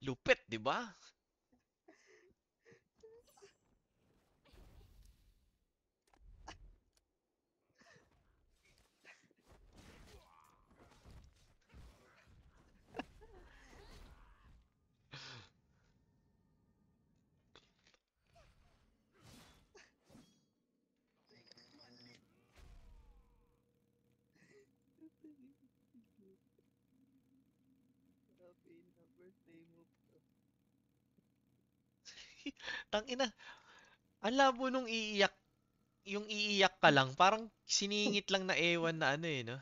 Lupit, di ba? Happy na birthday mo bro. Tangina, ang labo nung iiyak, yung iiyak ka lang, parang siningit lang na ewan na ano eh, no?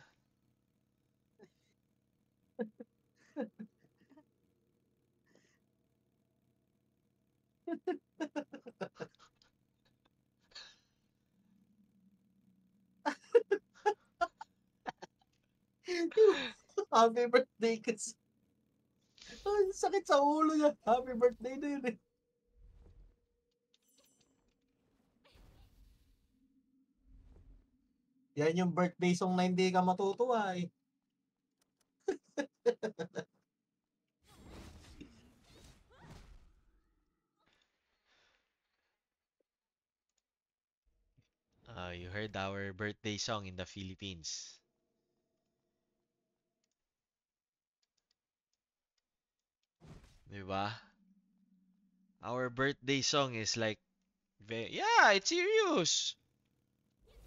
Happy birthday kasi. Ay, sakit sa ulo niya. Happy birthday na yun eh. Yan yung birthday song na hindi ka matutuwa eh. You heard our birthday song in the Philippines. Di ba? Our birthday song is like, yeah, it's serious.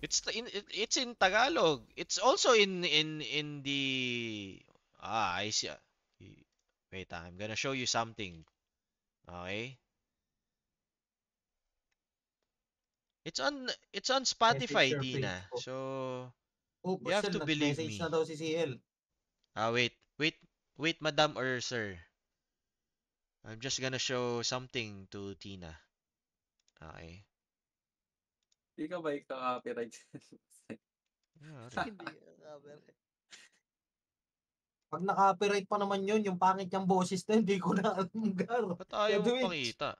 It's in Tagalog. It's also in the I see. Wait, I'm gonna show you something. Okay? It's on Message Spotify, your page Tina. ko. So Oh, you have Pasel, to believe nag-message na me. daw si CL. Wait, madam or sir. I'm just gonna show something to Tina. Okay. Hindi ka ba ika-copyright? Yeah, Hindi ka cover. Pag na-copyright pa naman yun, yung pangit niyang boses na, hindi ko na alam, Gar. ba't ayaw mo Edwidge. pakita?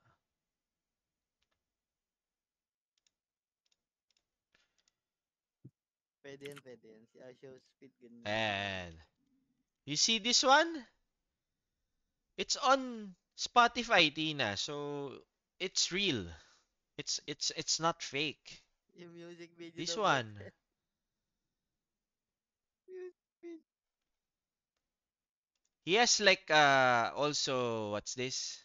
Pwede yan, pwede yan. Si show speed ganun. And you see this one? It's on Spotify, Tina. So it's real. It's not fake. Yung music video This daw ba? one. Music video. He has like also what's this?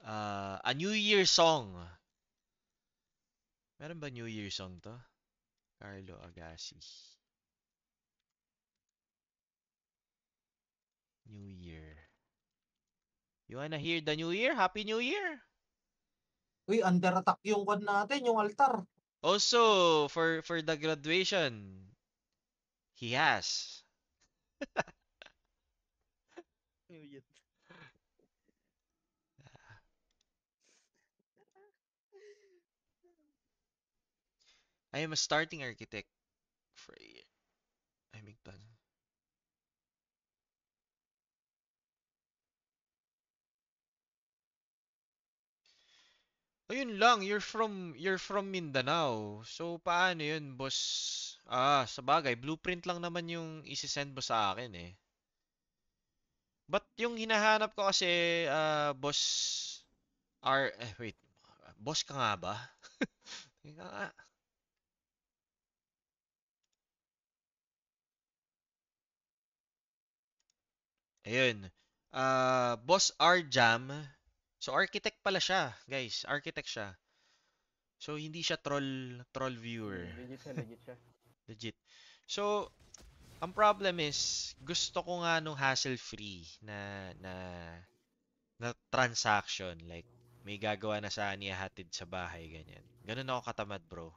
A New Year song. Meron ba New Year song to? Carlo Agassi. New Year. You wanna hear the New Year? Happy New Year! Uy, under attack yung kwan natin, yung altar. Also, for the graduation, he has. Mute. I am a starting architect for Hamilton. Ayun lang, you're from Mindanao. So paano 'yun, boss? Sa bagay, blueprint lang naman yung isi-send mo sa akin eh. But yung hinahanap ko kasi boss wait. Boss ka nga ba? Teka nga. Ayun. Boss R Jam. So architect pala siya, guys. Architect siya. So hindi siya troll viewer. Legit siya, legit siya. Legit. So ang problem is gusto ko nga nung hassle-free na transaction like may gagawa na sa niya hatid sa bahay ganyan. Ganun ako katamad, bro.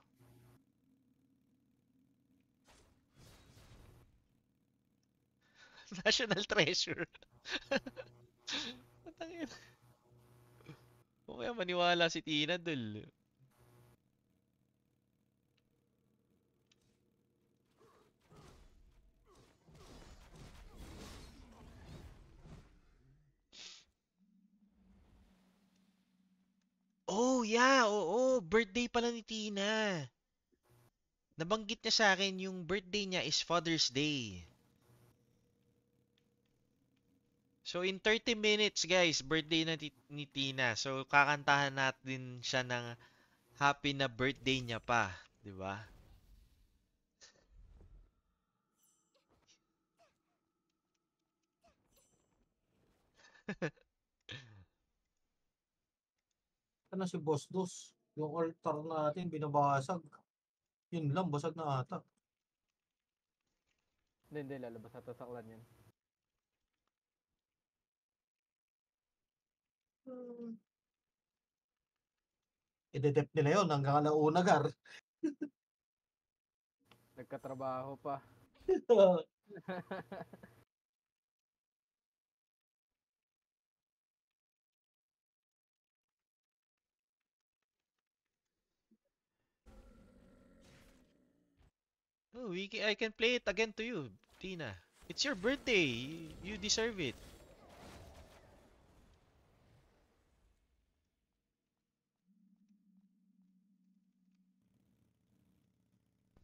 National treasure. Patangin. Kung kaya maniwala si Tina dul. Oh, yeah, oo, birthday pala ni Tina. Nabanggit niya sa akin yung birthday niya is Father's Day. So in 30 minutes guys, birthday na ni Tina. So kakantahan natin siya ng happy na birthday niya pa, 'di ba? Ano si Boss Dos? Yung altar natin binabasag. Yun lang, basag na ata. Hindi, lalabas ata sa clan yan. Idedep nila yun hanggang alauna gar. Nagkatrabaho pa. Oh, I can play it again to you, Tina. It's your birthday. You deserve it.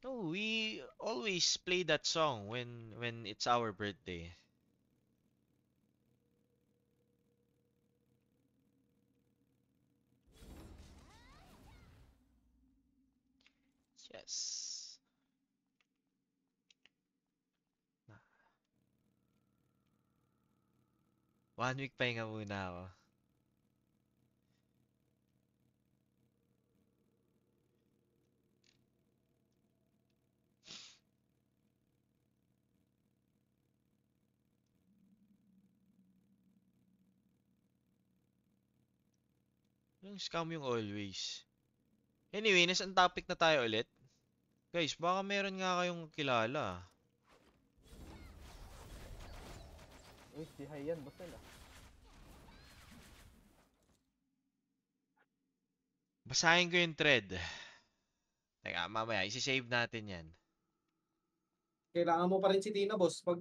No, we always play that song when it's our birthday. Yes. 1 week pahinga muna ako. Yung scam yung always. Anyway, nasa topic na tayo ulit. Guys, baka meron nga kayong kilala. Uy, si Hayan, basta na. Basahin ko yung thread. Teka, mamaya, isi-save natin yan. Kailangan mo pa rin si Tina, boss. Pag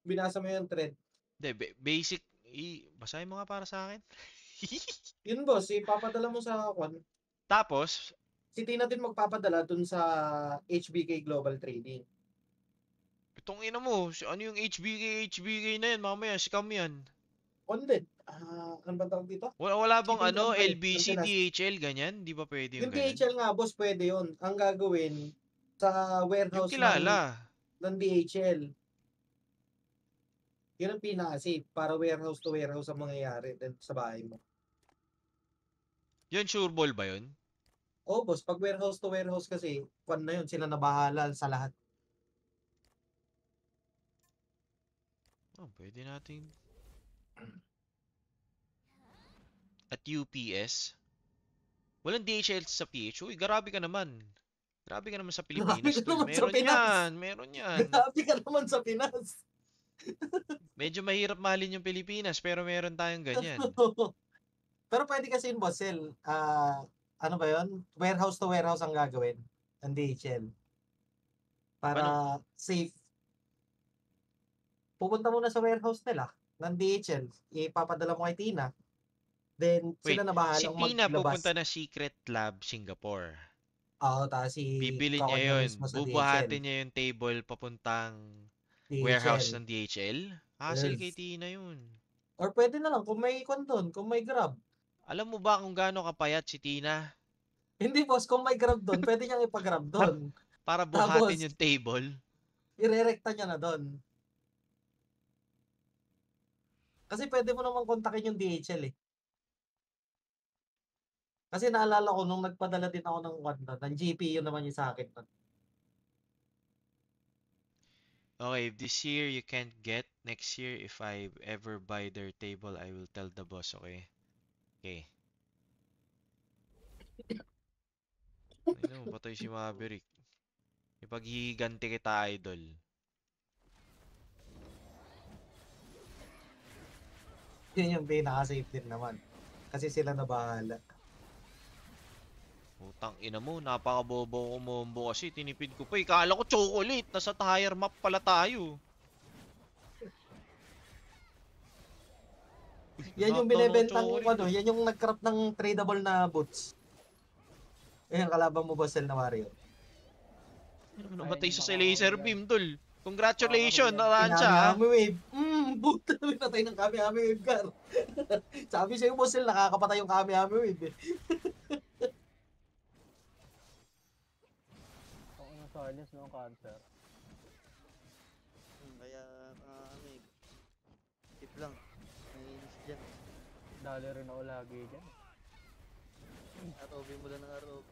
binasa mo yung thread. Hindi, basic. Basahin mo nga para sa akin. Yun, boss. Ipapadala mo sa kwan. Tapos, Si Tina din magpapadala dun sa HBK Global Trading. itong ina mo, ano yung HBK na yan, mamaya, scam yan. Content. Ano ba tawag dito? Wala bang Shipping ano, company, LBC, Antenas. DHL, ganyan? Di ba pwede yung Yung ganyan? DHL nga, boss, pwede yun. Ang gagawin sa Yung warehouse kilala. ng DHL. Yun ang pinaka-safe para warehouse to warehouse ang mangyayari sa bahay mo. Yun, sure ball ba yun? Oh, boss, pag warehouse to warehouse kasi, kwan na yun, sila na bahala sa lahat. Oh, pwede natin. At UPS. Walang DHL sa PH. Uy, grabe ka naman. Grabe ka naman sa Pilipinas. Grabe ka Tol. naman sa Meron Pinas. yan, meron yan. Grabe ka naman sa Pinas. Medyo mahirap mahalin yung Pilipinas, pero meron tayong ganyan. Pero pwede kasi yun, boss, Sel. Ano ba yun? Warehouse to warehouse ang gagawin ng DHL. Para safe. Pupunta muna sa warehouse nila ng DHL. Ipapadala mo kay Tina. Then, Wait, sila na si bahalang Tina maglabas. pupunta na Secret Lab Singapore. Oo, tapos si Bibili Kawan niya yun. mismo sa Bubuhatin niya yung table papuntang DHL. warehouse ng DHL. Hassle Yes. kay Tina yun. Or pwede na lang kung may doon, kung may Grab. Alam mo ba kung gaano kapayat si Tina Hindi, boss, kung may Grab doon, pwede niyang ipag-Grab doon. para Tapos, buhatin yung table? Irerekta niya na doon. Kasi pwede mo naman kontakin yung DHL eh. Kasi naalala ko nung nagpadala din ako ng GPU naman yung sa akin. Okay, if this year you can't get, next year if I ever buy their table, I will tell the boss, okay? Okay. Ano, patay si Maverick. Ipaghihiganti kita, idol. Yun yung pinaka-safe din naman. Kasi sila na bahala. Putang ina mo, napakabobo ko mombo kasi tinipid ko pa. Kala ko chocolate, nasa tire map pala tayo. Yan yung binebentang yan yung nag-crop ng tradable na boots. Yan, kalaban mo ba Sel na Wario? Namatay sa laser beam, tol. Congratulations, Aransya. Pinamaya mo eh. Buta, nakakapatay ng Kami-Ami Wave, Gar. Sabi sa'yo, boss, Sel, nakakapatay yung Kami-Ami Wave, eh. Ako ng silence no cancer. Kaya, ano eh. Tip lang. Naiinis dyan. Dali rin ako lagi dyan. ROB mo lang ng ROB.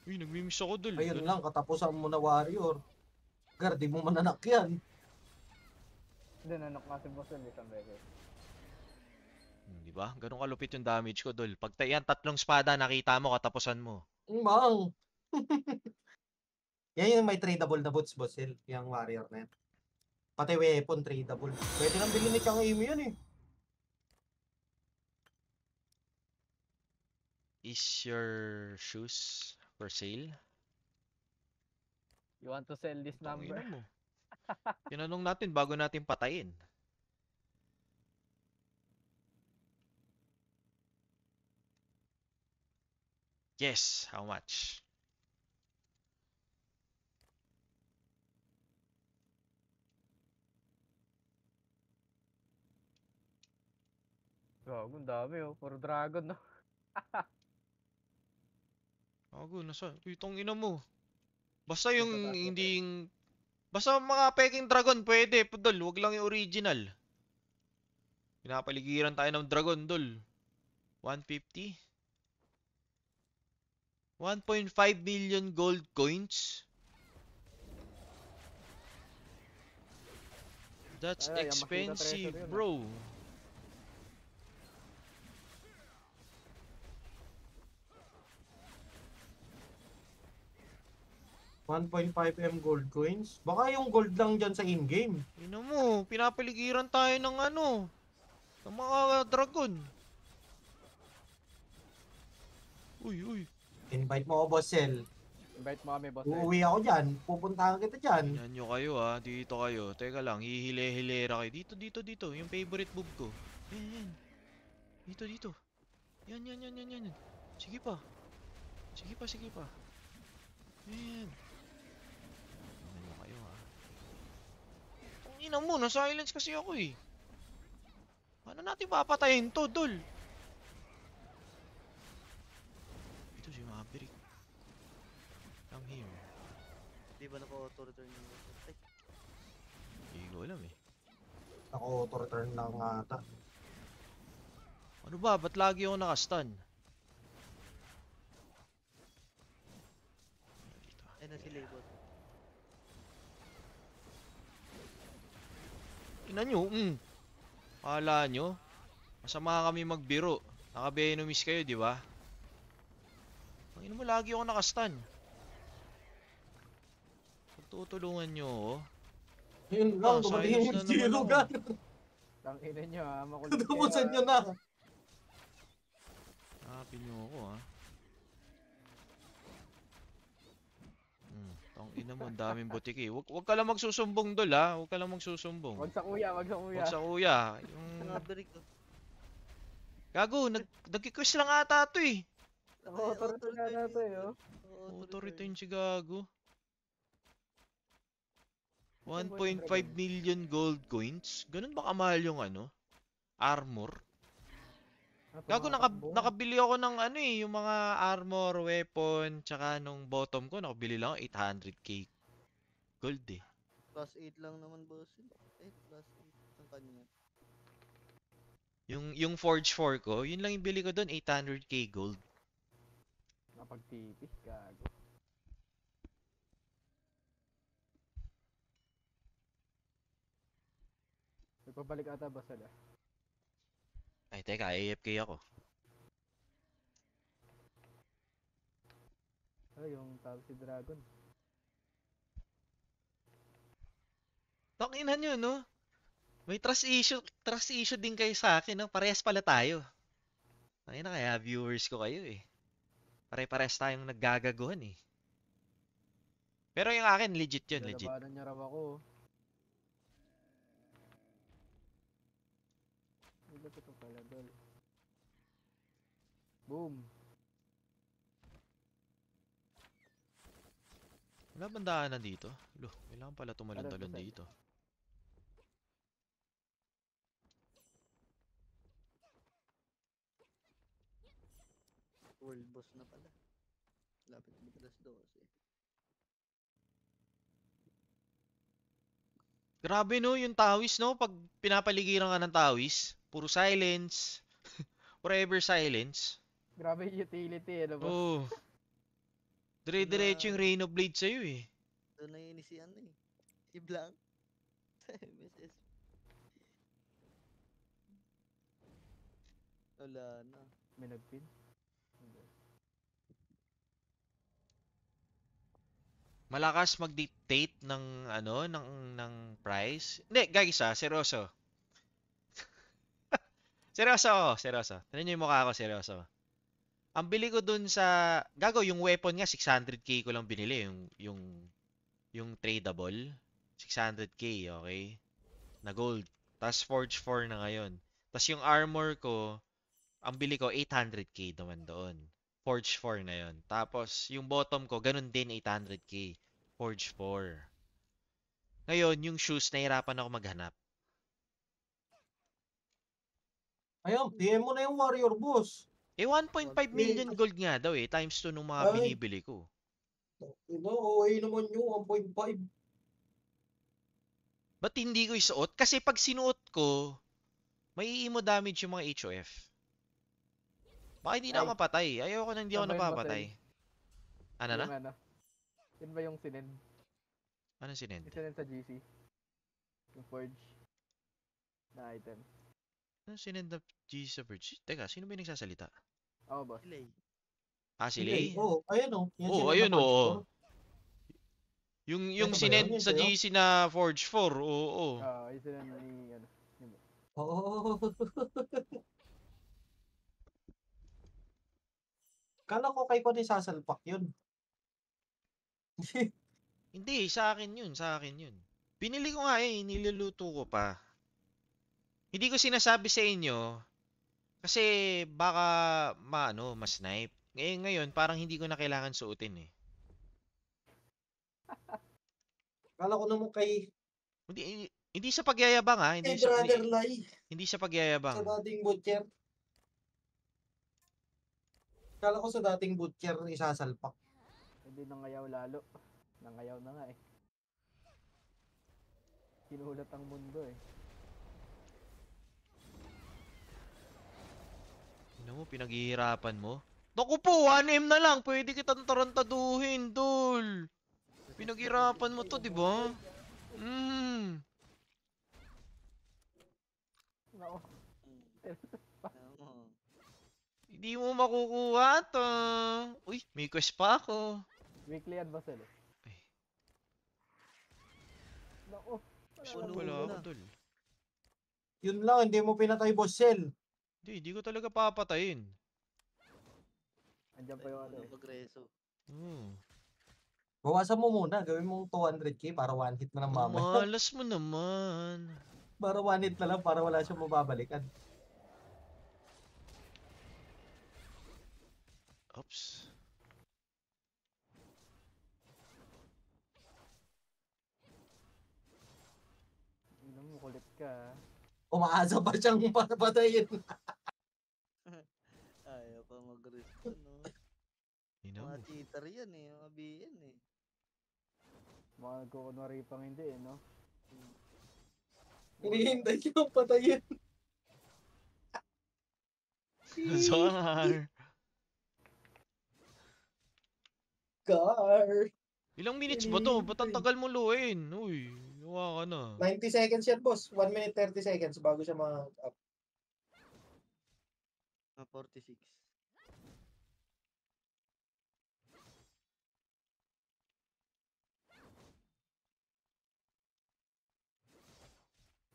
Uy, nagmimiss ako, Dol. Ayun lang, katapusan mo na warrior. Gar, di mo mananak yan. Hindi, nanok nga si Bosel isang beses. Di ba? Ganun kalupit yung damage ko, Dol. Pag yan, 3 espada, nakita mo, katapusan mo. Mang. Yan yung may tradable na boots, boss, Sel. Yung warrior na yan. Pati weapon, tradable. Pwede nang bilhin ni Chang Amy yun, eh. Is your shoes for sale? You want to sell this number? Tangina mo. Tinanong natin bago natin patayin. Yes, how much? Gago, ang dami oh. Puro dragon no. Ako, nasa? Uy, ina mo. Basta yung Nasa taas na hindi yung... Basta mga peking dragon, pwede. Dol, wag lang yung original. Pinapaligiran tayo ng dragon, Dol. 150? 1.5 million gold coins? That's Ay, Yamashita expensive, treasure yun, bro. 1.5M gold coins. Baka yung gold lang dyan sa in-game. Ino mo, pinapaligiran tayo ng ano, ng mga dragon. Uy, uy. Invite mo ako, boss Sel. Invite mo kami, Bosel. Uuwi ako dyan. Pupuntahan kita dyan. Yan nyo kayo dito kayo. Teka lang, hihile-hilera kayo. Dito. Yung favorite move ko. Yan. Dito. Yan. Sige pa. Yan. Tingnan nyo kayo Ang ina mo, na-silence kasi ako eh. Paano natin papatayin to, Dol? Ito si Maverick. Come here. Di ba naka-auto-return yung Ay, Hindi ko alam eh. Ako, auto-return lang ata. Ano ba? Ba't lagi ako nakastun? Dito. ay na si Label. Tingnan nyo, Akala nyo? Masama kami magbiro. Naka-Venomis kayo, di ba? Ang ina mo, lagi ako nakastun. Pagtutulungan nyo, oh. Yun lang, dumating silence yung na zero naman gan. Tangina nyo ha, makulit kayo. Tatapusan nyo na. Hanapin nyo ako, ha. Tang ina mo, ang daming butiki. Wag ka lang magsusumbong, Dol, ha. Wag ka lang magsusumbong. Wag sa kuya. Wag sa kuya. Yung... Maverick ko. Gago, nag-request lang ata to eh. Naka-auto-return nga na to eh oh. Auto-return si Gago. 1.5 million gold coins? Ganun ba kamahal yung armor? Gago, nakabili ako ng yung mga armor, weapon, tsaka nung bottom ko, nakabili lang ako 800k gold eh. Plus 8 lang naman, boss. Eh, plus 8 ang kanya. Yung Forge 4 ko, yun lang yung bili ko doon, 800k gold. Napagtipis, gago. Nagpabalik ata ba sila? Ay, teka, AFK ako. Ay, yung tawag si Dragon. Takinan nyo, no? May trust issue din kayo sa akin, no? Parehas pala tayo. Ay na, kaya viewers ko kayo eh. Pare-parehas tayong naggagaguhan eh. Pero yung akin, legit yun, legit. Lalabanan niya raw ako. Ano ba ito pala, Dol? Boom! Wala bang daanan dito? Lo, kailangan pala tumalon-talon Bossel. dito. World boss na pala. Lapit mo alas 12. Grabe no, yung tawis no, pag pinapaligiran ka ng tawis, puro silence, forever silence. Grabe yung utility, ano boss? Oh, dire-diretso yung Rain of Blade sa'yo eh. Doon na yun si ano eh. Si Blanc. Sa MSS. Wala na. May nagpin. Malakas mag-dictate ng ano, ng price. Hindi, guys seryoso. Seryoso ako, seryoso. Tignan niyo yung mukha ko, seryoso. Ang bili ko dun sa gago yung weapon nga 600k ko lang binili yung tradable 600k, okay? Na gold. Tapos Forge 4 na ngayon. Tapos yung armor ko, ang bili ko 800k naman doon. Forge 4 na yon. Tapos yung bottom ko, ganun din 800k. Forge 4. Ngayon, yung shoes, nahirapan ako maghanap. Ayun, DM mo na yung warrior boss. Eh, 1.5 million gold nga daw eh, times 2 nung mga Ay. binibili ko. Ino, okay naman yung 1.5. Ba't hindi ko isuot? Kasi pag sinuot ko, may emo damage yung mga HOF. Baka hindi na ako Ay. mapatay. Ayoko na hindi ako Sabay napapatay. Ano na? Yung ano? Yun ba yung sinend? Anong sinend? Yung sinend sa GC? Yung Forge? Na item? Anong sinend na Jesus Virgin? Teka, sino ba yung nagsasalita? Oo, boss. Delay. Ah, si Lay? Oo, ayun o. Oo, ayun oo. Yung Ito ba sinend yun? Yun sa sa'yo? GC na Forge 4, oo. Yung sinend ni, ano? Oo. Kala ko kay ko ni sasalpak yun. Hindi, sa akin yun, sa akin yun. Pinili ko nga eh, niluluto ko pa. Hindi ko sinasabi sa inyo kasi baka ma-snipe. Ngayon, parang hindi ko na kailangan suotin eh. Kala ko naman kay Hindi sa pagyayabang ha, kay Brother Lai hindi sa sa pagyayabang. dating butcher. Kala ko sa dating butcher isasalpak. Hindi nangayaw lalo. Nangayaw na nga eh. Kinulat ang mundo eh. Tingnan mo, pinaghihirapan mo. Naku po, 1M na lang. Pwede kitang tarantaduhin, dol. Pinaghirapan mo to, di ba? Nako. Oo. Hindi mo makukuha to. Uy, may quest pa ako. Weekly adversal eh. Ay, Nako. quest pa Puno pala na. ako, dol. Yun lang, hindi mo pinatay boss cell. Hindi ko talaga papatayin. Andiyan pa yung ano eh. Progreso. Bawasan mo muna, gawin mong 200k para one hit na lang Ang mamaya. malas mo naman. Para one hit na lang para wala siyang mababalikan. Oops. Ino mo, kulit ka ah. Umaasa pa siyang papatayin. Ayaw pa mag-respawn, no? Tingnan Mga mo. cheater yan eh. Mga BN eh. Mga nagkukunwari pang hindi eh, no? Hinihintay siyang patayin. Zar. Car. Ilang minutes ba to? Ba't ang tagal mo luin? Uy, gawa ka na. 90 seconds yan boss. 1 minute 30 seconds bago siya ma-up. Mga 46.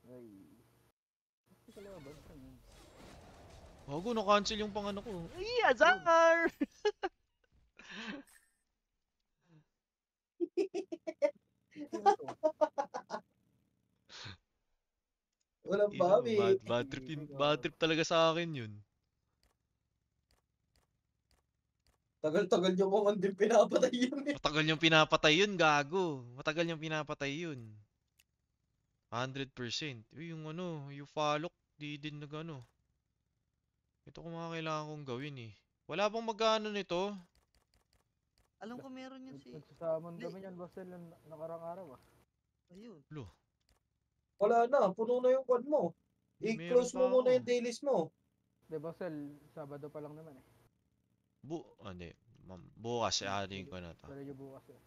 Ay. Hindi ka lang ba? Bago, na-cancel yung pang ano ko. Ay, Azar! Sino to? Walang Ino, bawi. bad trip talaga sa akin yun. Tagal-tagal niyo kung hindi pinapatay yun eh. Matagal yung pinapatay yun, gago. Matagal yung pinapatay yun. 100%. Uy, yung ano, yung Falok, di din nag-ano. Ito ko mga kailangan kong gawin eh. Wala bang mag-ano nito? Alam ko meron yan si... Nagsasamon Hindi. kami yan, Basel, yung nakarang araw ah. Ayun. Wala na, puno na yung quad mo. Meron I-close pa mo muna ako. yung dailies mo. Di Basel, Sabado pa lang naman eh. Hindi. Bukas, adding ko na to. Dali yung bukas eh.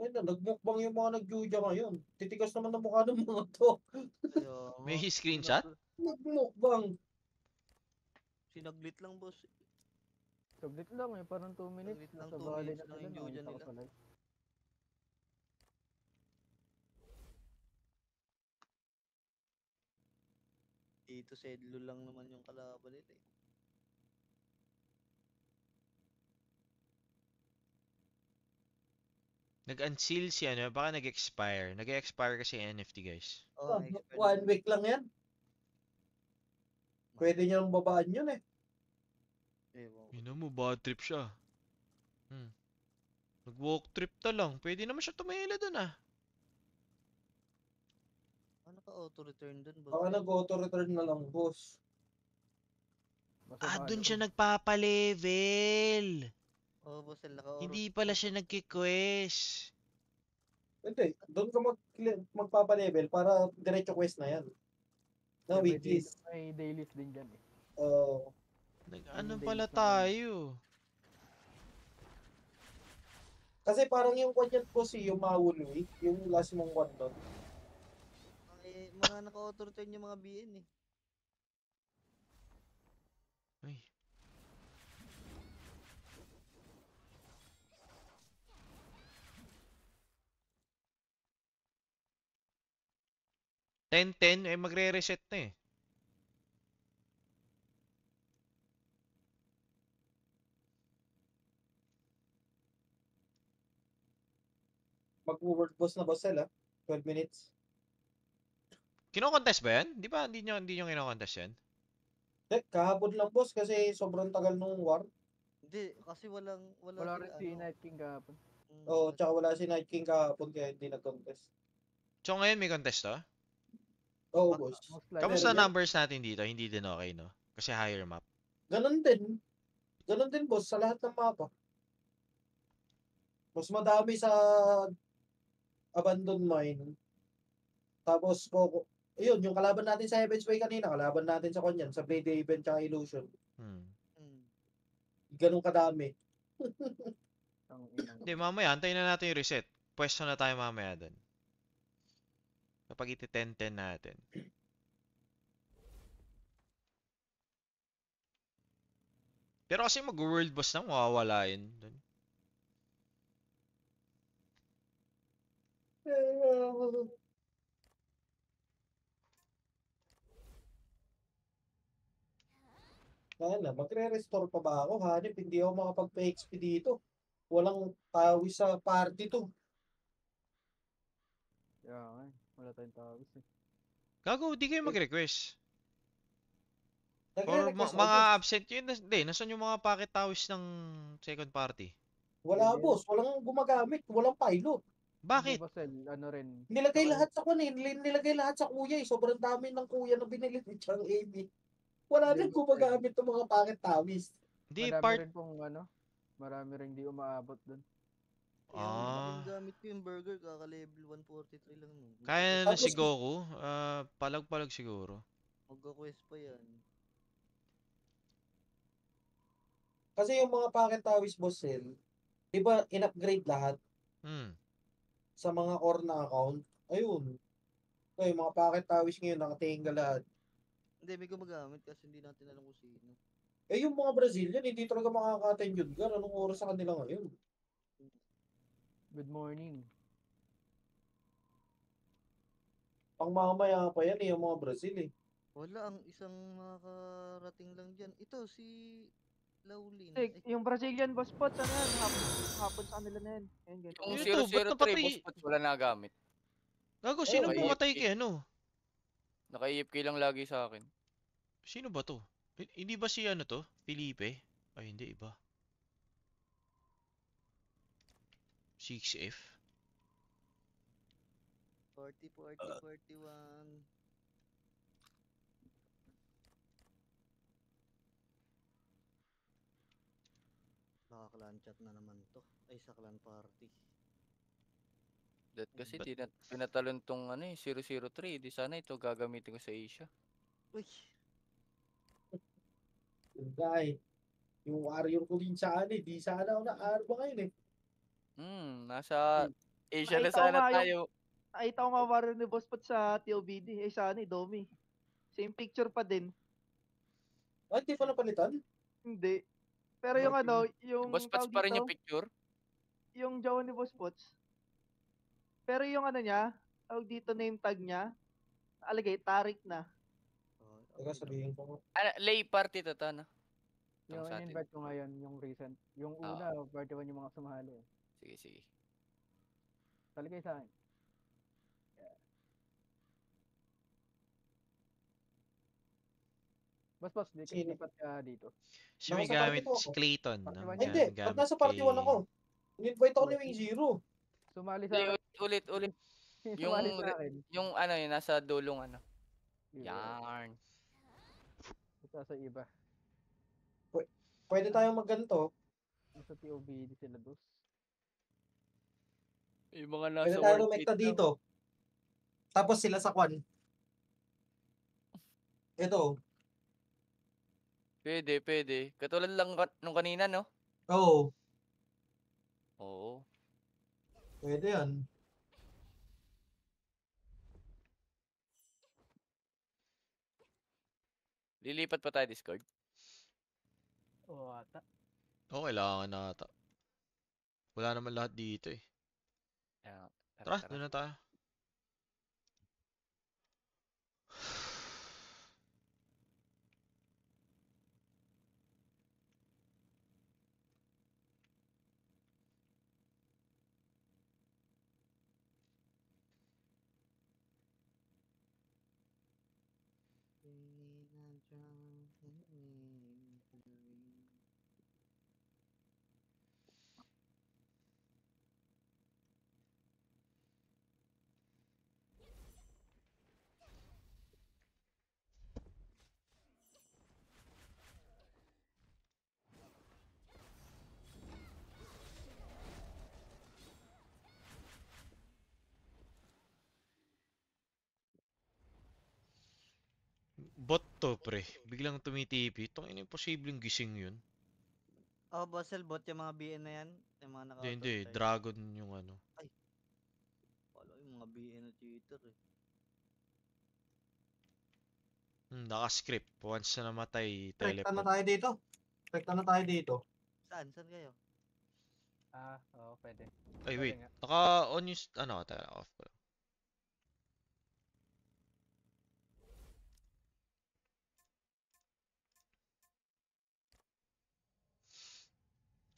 Ay na, nagmukbang yung mga nagjuja ngayon. Titigas naman ang mukha ng mga to. Kaya May nga, screenshot? Nagmukbang. sinaglit lang, boss. Saglit lang eh, parang 2 minutes. Saglit lang, Nasa 2 bali minutes na lang nila, yung Juja nakita ko nila. sa live. Dito sedlo lang naman yung kalaban nila eh. Nag-unseal si ano, baka nag-expire. Nag-expire kasi yung NFT, guys. Oh, na-expire 1 week lang yan. Pwede niya nang babaan yun eh. Ewan ko. Yun mo, bad trip siya. Nag-walk trip ta lang. Pwede naman siya tumila dun ah. Ano ka auto-return dun, boss? Baka nag-auto-return na lang, boss. Basta Dun paano siya eh. nagpapalevel. Oh, boss, naka-auto. Hindi pala siya nagki-quest. Hindi, doon ka magpapa-level para diretso quest na yan. Na May weeklies. May dailies din dyan eh. Ano Days pala na tayo? Kasi parang yung quad yan po si yung Mawulwi, yung last mong quad doon. Mga naka-auto-return yung mga BN eh. Ay. Ten eh magre-reset na eh. Mag-work boss na boss ah. 12 minutes. Kino-contest ba yan? Di ba hindi nyo kino-contest yan? Kahapon lang boss kasi sobrang tagal nung war. Hindi, kasi wala Wala rin sila, si ano. Night King kahapon. Oo, tsaka wala si Night King kahapon kaya hindi nag-contest. So ngayon may contest to? Oo, boss. Most likely. Kamusta Meron yan. numbers natin dito? Hindi din okay, no? Kasi higher map. Ganon din. Ganon din boss sa lahat ng mapa. Mas madami sa abandoned mine. Tapos ayun, yung kalaban natin sa Heaven's Way kanina, kalaban natin sa Konyan, sa Blade Haven tsaka Illusion. Ganun kadami. Ang inang. Hindi, mamaya, antayin na natin yung reset. Pwesto na tayo mamaya dun. Kapag iti-10-10 natin. Pero kasi mag-world boss na, mawawala yun dun. Kaya magre-restore pa ba ako? Hanip, hindi ako makapag-XP dito. Walang tawis sa party to. Kaya nga eh. Wala tayong tawis eh. Gago, di kayo mag-request. Or Nagre-request ako, mga boss. absent yun. Hindi, nasan yung mga packet tawis ng second party? Wala, Hindi, boss. Walang gumagamit. Walang pilot. Bakit? Hindi Basel, ano rin. Nilagay Saka- lahat sa kunin. Nilagay lahat sa kuya eh. Sobrang dami ng kuya na binili ni Chang AB. Wala Hindi, nang boss, gumagamit ng mga packet tawis. Hindi, Marami part... rin pong ano. Marami rin di umaabot dun. Yung gamit ko yung burger, kaka-level 143 lang nun. Kaya na Tapos- si Goku. Palag-palag siguro. Magka-quest pa yan. Kasi yung mga packet tawis, boss, di ba in-upgrade lahat sa mga core na account? Ayun. So, yung mga packet tawis ngayon, nakatinggal lahat. Hindi, may gumagamit kasi hindi natin alam kung sino. Yung mga Brazilian, hindi talaga makaka-attend yun. Anong oras sa kanila ngayon? Good morning. Pang mamaya pa yan yung mga Brazil eh. Wala, ang isang makakarating lang dyan. Ito, si Laulin. Yung Brazilian boss pot, ano yan? Hapon sa kanila na yan. Ayun, ganun. Yung Ito, ba't 003 napatay- boss pot wala nagamit. Gago, sino Okay. pumatay kay ano? Naka-EFK lang lagi sa akin. Sino ba to? Hindi ba si ano to? Felipe? Ay, hindi, iba. 6F? 40, 40, 41. Baka clan chat na naman to. Ay, sa clan party. That kasi Ba't di na pinatalon tong ano 003. Di sana ito gagamitin ko sa Asia. Uy, Yung guy, yung warrior ko din sana eh. Di sana ako na-arba ngayon eh. Nasa Asia na Nakita ko sana nga yung, tayo. nakita ko nga warrior ni Boss Pot sa TOBD. Eh, sa ano, Domi. Same picture pa din. Ay, di pa napalitan? Hindi. Pero yung ano, yung Boss Pats tawag pa rin yung dito, picture. yung Jawa ni Boss Pots. Pero yung ano niya, tawag dito name tag niya, alagay, Tarik na. oh, Teka, okay lang. sabihin ko. Lay party to no? Yung Sa atin. in-invite ko ngayon, yung recent. Yung una, party 1 yung mga sumali. Sige, sige. Taligay sa akin. Bas, Sino? lipat ka dito. siya may Nasa party gamit po si ako. Clayton. Party Ang one Ay, hindi. Ba't gamit nasa party 1 ako? In-invite ako ni Wing Zero. Sumali sa Hindi, akin. ulit. Sumali sa akin. Yung ano yun, nasa dulong ano. Yeah. Yarn. Ito sa iba. Pwede tayong magganto. Sa TOBD sila dos. Yung mga Pwede nasa tayo world rumekta beat lang. dito. Tapos sila sa kwan. Ito. Pwede. Katulad lang nung kanina, no? Oo. Oo. Pwede yan. Lilipat pa tayo Discord. Oo ata. Oo, kailangan na ata. Wala naman lahat dito eh. Ayan, Tara, doon na tayo. Bot to, pre. Biglang tumitipi. Itong imposibleng gising yun. Oh, Bossel, bot yung mga BN na yan. Yung mga Hindi. naka-auto-retire. Dragon yung ano. Wala yung mga BN na cheater eh. Naka-script. Once na namatay, Rekta na teleport. tayo dito. Rekta na tayo dito. Saan? Saan kayo? Oo, pwede. Ay, Pwede wait. nga. Naka-on yung... Ano, tayo. Off ko.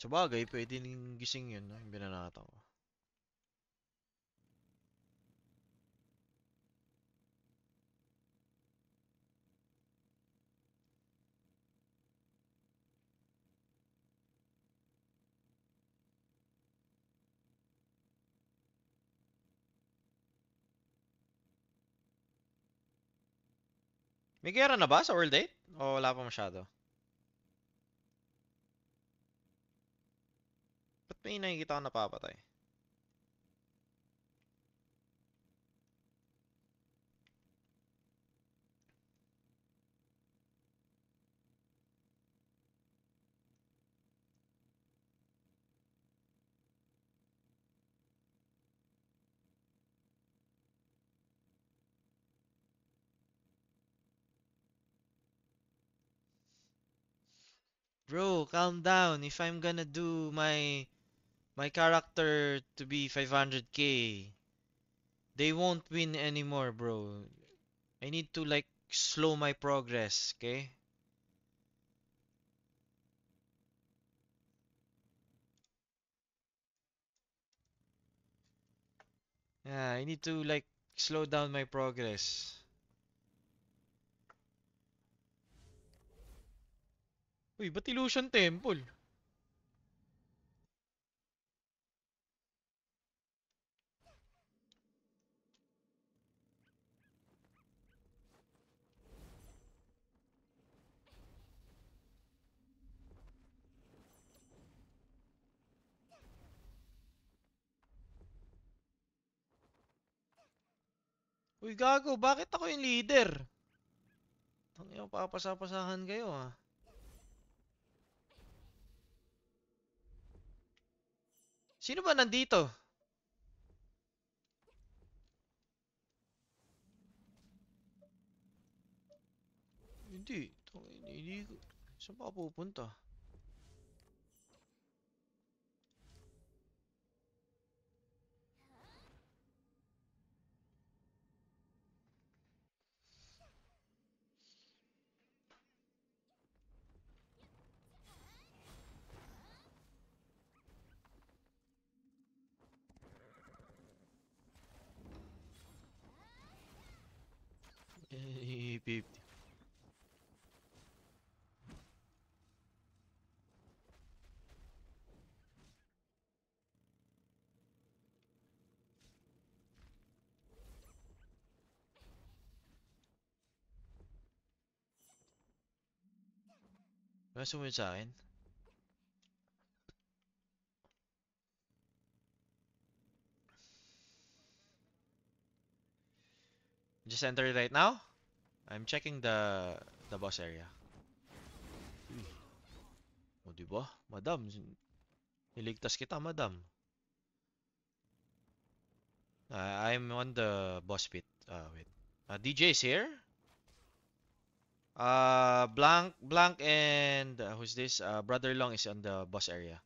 Sabagay, pwede ning gising yun, no? Yung binanata ko. May gera na ba sa World 8? O wala pa masyado? Ba't may nakikita ko napapatay? Bro, calm down. If I'm gonna do my character to be 500k, they won't win anymore, bro. I need to like slow my progress, okay? Yeah, I need to like slow down my progress. Uy, ba't Illusion Temple? Uy, gago, bakit ako yung leader? Tangina, papasapasahan kayo ah. Sino ba nandito? Hindi. Hindi. Saan pa ako pupunta? Eh, 50. Wala sumunod sa akin. Just enter it right now. I'm checking the boss area. Uy. O, diba? Madam, niligtas kita, madam. I'm on the boss pit. Wait. DJ is here. Blank and who's this? Brother Long is on the boss area.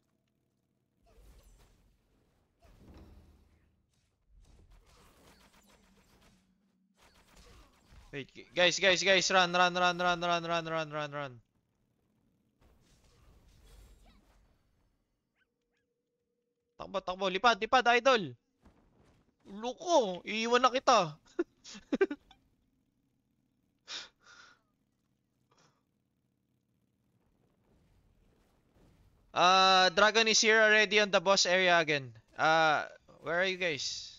Wait, guys, run. Takbo, lipad, idol. Loko, iiwan na kita. Dragon is here already on the boss area again. Where are you guys?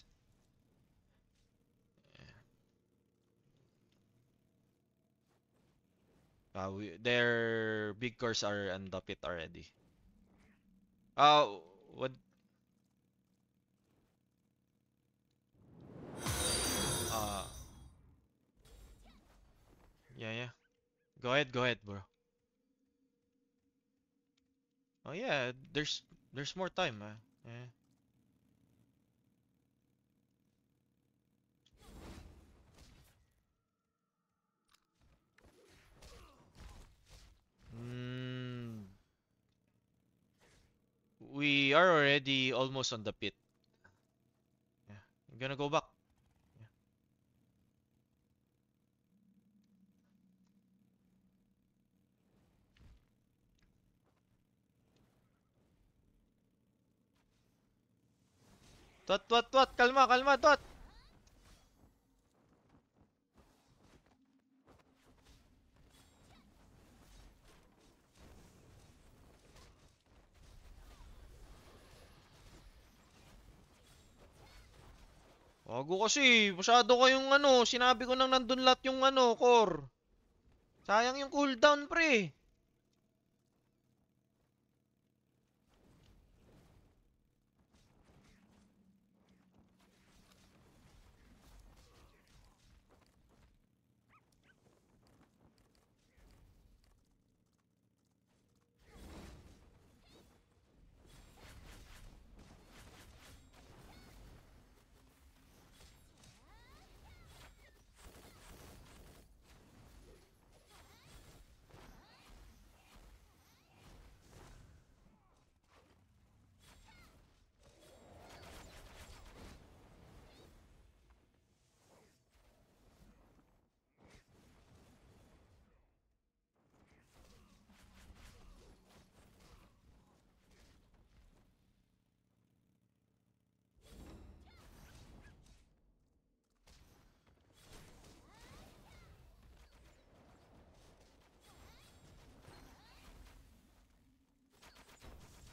Their big cores are on the pit already. What? Yeah. Go ahead, bro. Oh yeah, there's more time. Yeah. We are already almost on the pit. Yeah. I'm gonna go back. Yeah. Tot. Kalma, Tot. Wago kasi, masyado kayong sinabi ko nang nandun lahat yung core. Sayang yung cooldown, pre.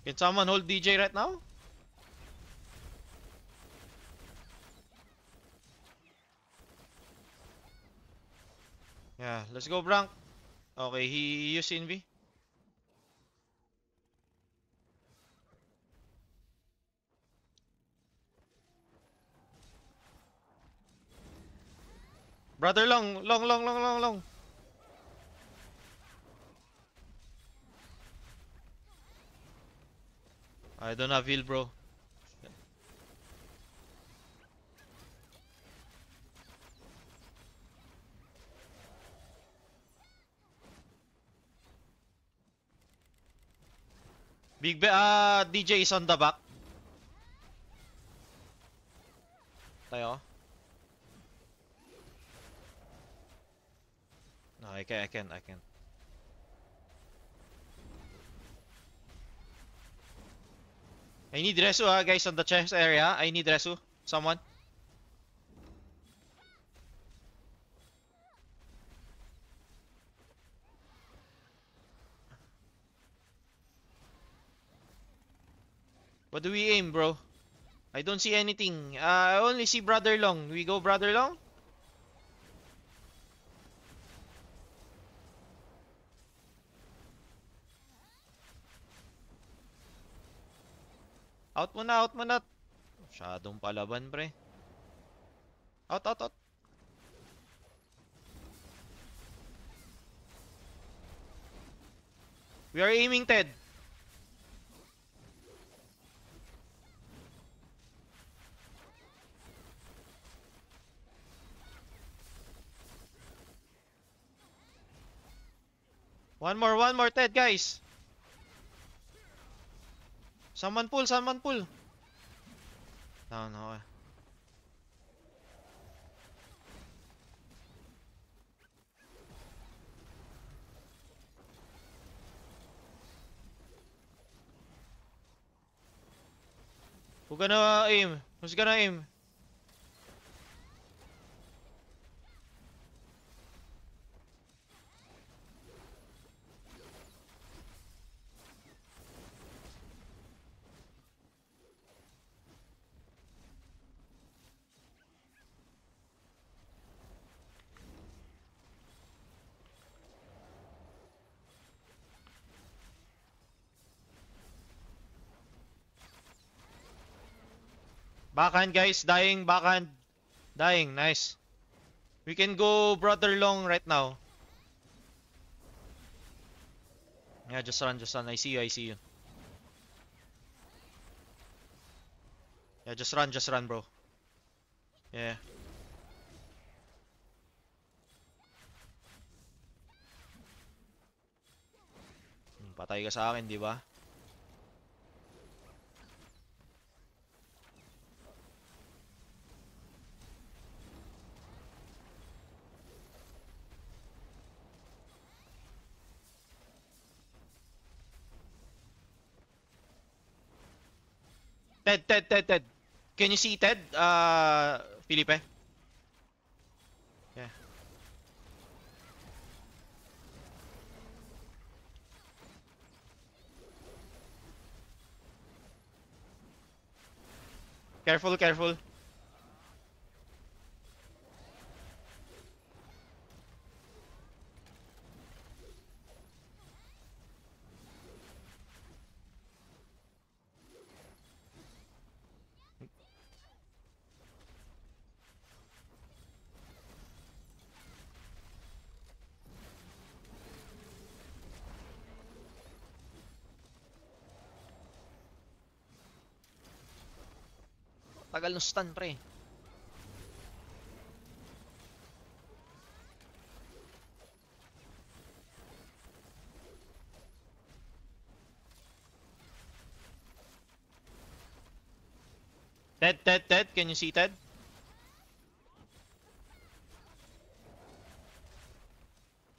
Can someone hold DJ right now? Yeah, let's go, Brank. Okay, he used Invi. Brother long, long. I don't have heal, bro. DJ is on the back. Tayo. No, I can. I need Resu guys on the chest area. I need Resu. Someone. What do we aim, bro? I don't see anything. I only see Brother Long. We go Brother Long? Out mo na. Masyadong palaban, pre. Out. We are aiming, Ted. One more, Ted, guys. Someone pull. No. Who's gonna aim? Backhand, guys. Backhand. Dying, nice. We can go Brother Long right now. Yeah, just run. I see you. Yeah, just run, bro. Yeah. Patay ka sa akin, di ba? Ted. Can you see Ted? Felipe? Yeah. Careful. Tagal ng stun, pre. Ted. Can you see Ted?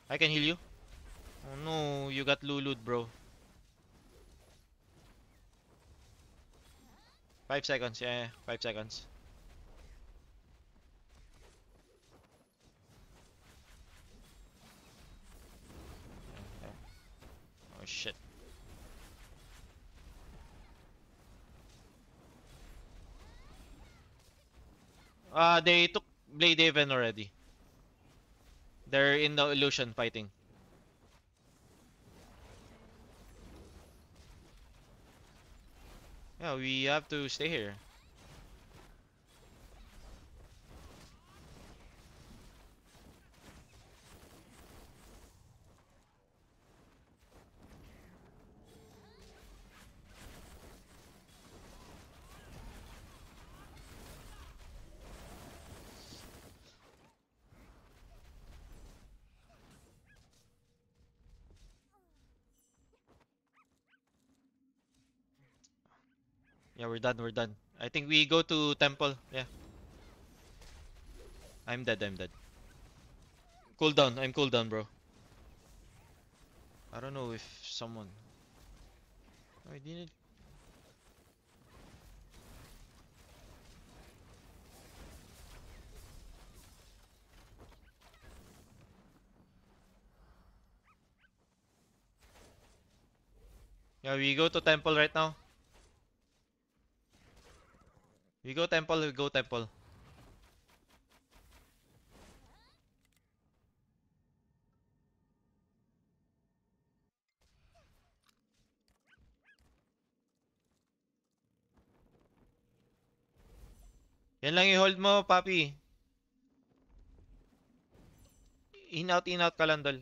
I can heal you. Oh no, you got lulu'd, bro. 5 seconds, yeah. 5 seconds. Oh shit. They took Blade Haven already. They're in the illusion fighting. Yeah, we have to stay here. Yeah, we're done, we're done. I think we go to temple. Yeah. I'm dead, I'm dead. Cool down, I'm cool down, bro. I don't know if someone... Oh, I didn't... Yeah, we go to temple right now. We go temple, we go temple. Yan lang i-hold mo, papi. In out ka lang, dol.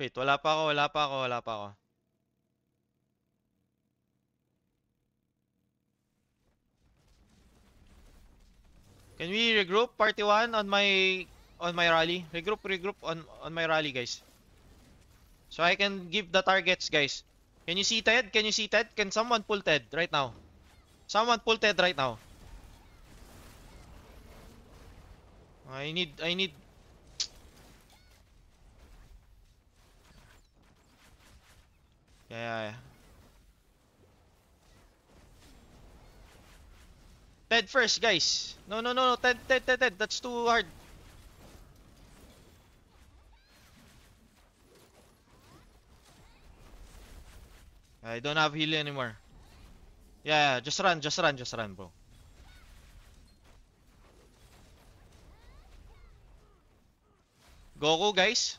Wait, wala pa ako. Can we regroup party 1 on my rally? Regroup on my rally, guys. So I can give the targets, guys. Can you see Ted? Can someone pull Ted right now? Someone pull Ted right now. I need Yeah. Ted first, guys. No. Ted. That's too hard. I don't have heal anymore. Yeah, just run, bro. Goku, guys.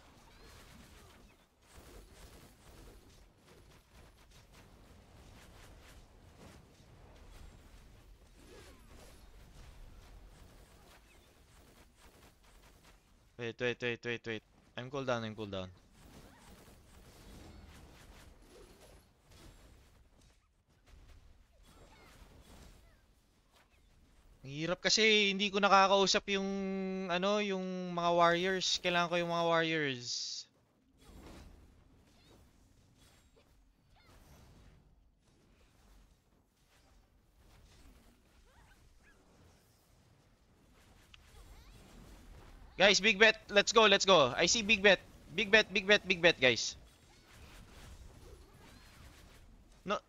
Wait. I'm cool down. Ang hirap kasi hindi ko nakakausap yung yung mga warriors. Kailangan ko yung mga warriors. Guys, big bet. Let's go. I see big bet. Big bet, guys. No.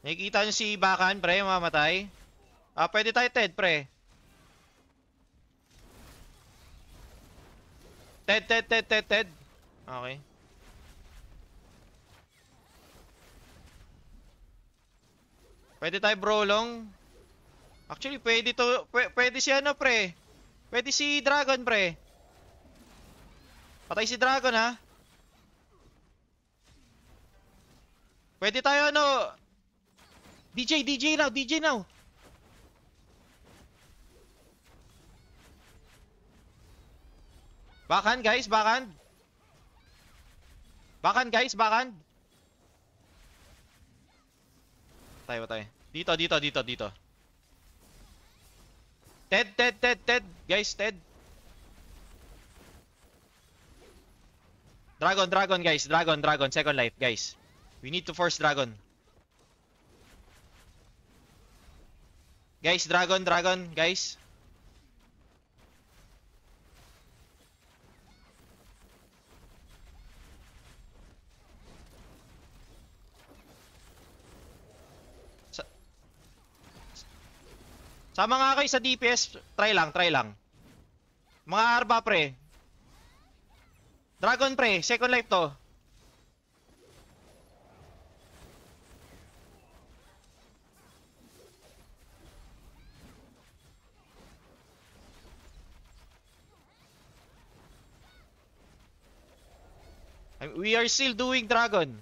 Nakikita niyo si Bakan, pre, mamatay. Pwede tayo, Ted, pre. Ted. Okay. Pwede tayo brolong. Actually, pwede si pre. Pwede si Dragon, pre. Patay si Dragon, ha. Pwede tayo ano. DJ now. Backhand guys, backhand. Backhand guys, backhand. Patay. Dito. Ted. Guys, Ted. Dragon guys, Dragon. Second life guys. We need to force Dragon. Guys, Dragon, guys. Sama nga kayo sa DPS, try lang. Mga Arba pre. Dragon pre, second life to. We are still doing Dragon.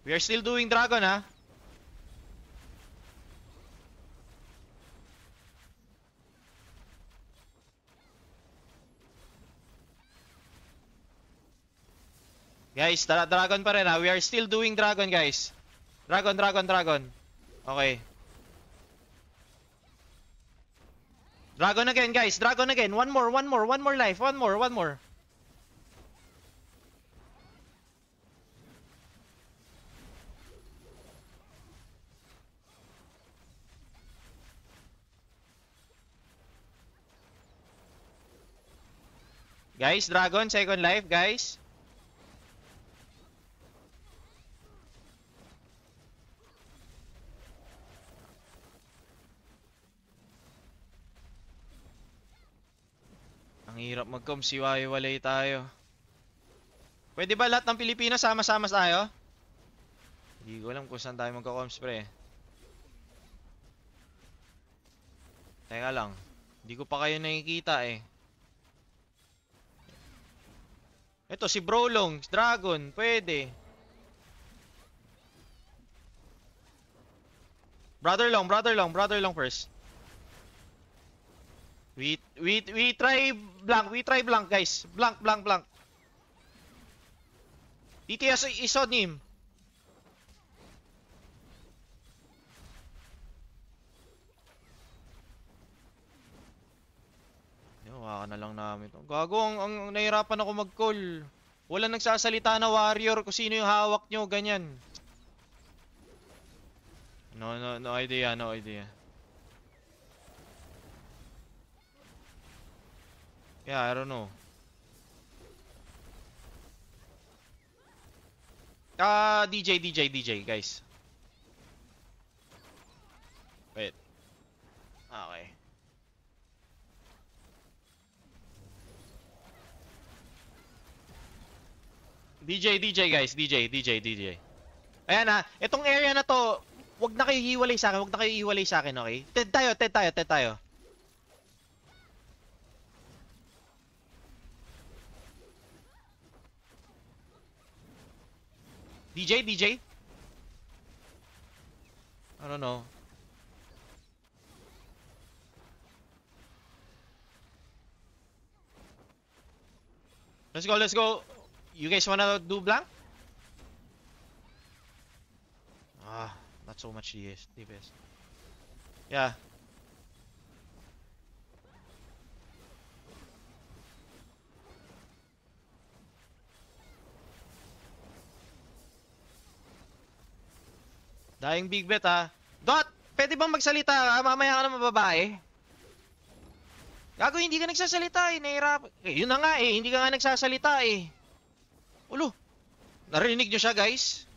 We are still doing Dragon, ha? Guys, Dragon pa rin, ha? We are still doing Dragon, guys. Dragon. Okay. Dragon again, guys. Dragon again. One more life. One more. Guys, Dragon, second life, guys. Ang hirap mag-comms, hiwa-hiwalay tayo. Pwede ba lahat ng Pilipino sama-sama tayo? Hindi ko alam kung saan tayo magka-comms, pre. Teka lang. Hindi ko pa kayo nakikita, eh. Ito, si Brolong, Dragon, pwede. Brother long first. We try blank guys. Blank. DTS is on him. Hawakan na lang namin to. Gago, ang nahirapan ako mag-call. Wala nagsasalita na warrior kung sino yung hawak nyo, ganyan. No idea. Yeah, I don't know. DJ, guys. Wait. Okay. DJ, guys. DJ. Ayan ha. Itong area na to, wag na kayo hiwalay sa akin, okay? Ted tayo. DJ? I don't know. Let's go. You guys wanna do blank? Not so much DPS. Yeah. Dying big bet, ha. Dot, pwede bang magsalita? Mamaya ka naman babae. Gago, hindi ka nagsasalita, eh. Nahirap. Yun na nga, eh. Hindi ka nga nagsasalita, eh. Ulo. Narinig nyo siya, guys?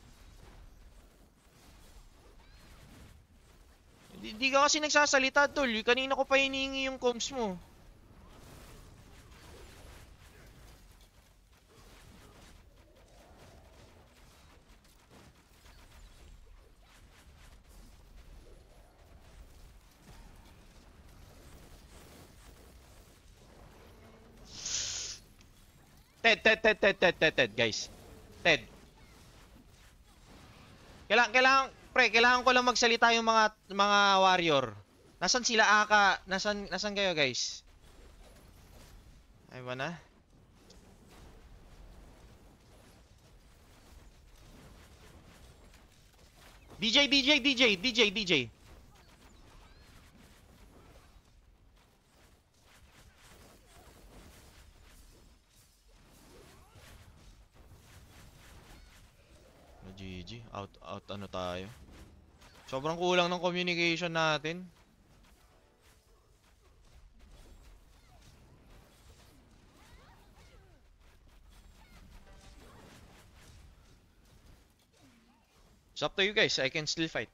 Hindi ka kasi nagsasalita, tol. Kanina ko pa hinihingi yung comms mo. Ted, guys. Ted. Kailangan ko lang magsalita yung mga warrior. Nasaan sila Aka? Nasaan kayo, guys? Ay ba na? DJ. GG. Out ano tayo. Sobrang kulang ng communication natin. It's up to you guys. I can still fight.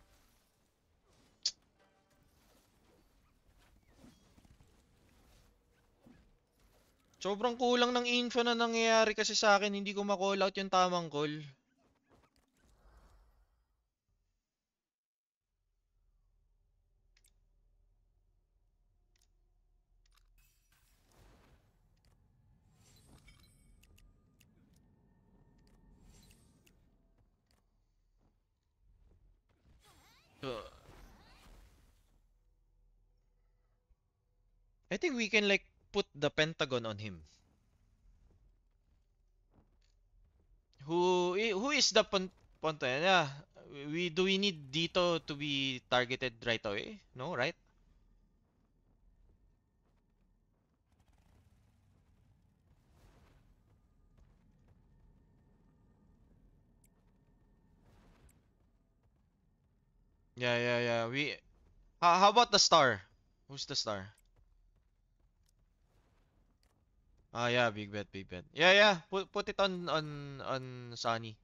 Sobrang kulang ng info na nangyayari kasi sa akin. Hindi ko ma-call out yung tamang call. I think we can like put the Pentagon on him. Who is the Ponte? Yeah, do we need Dito to be targeted right away? No, right? Yeah. How about the star? Who's the star? Yeah, big bet. Yeah. Put it on Sunny.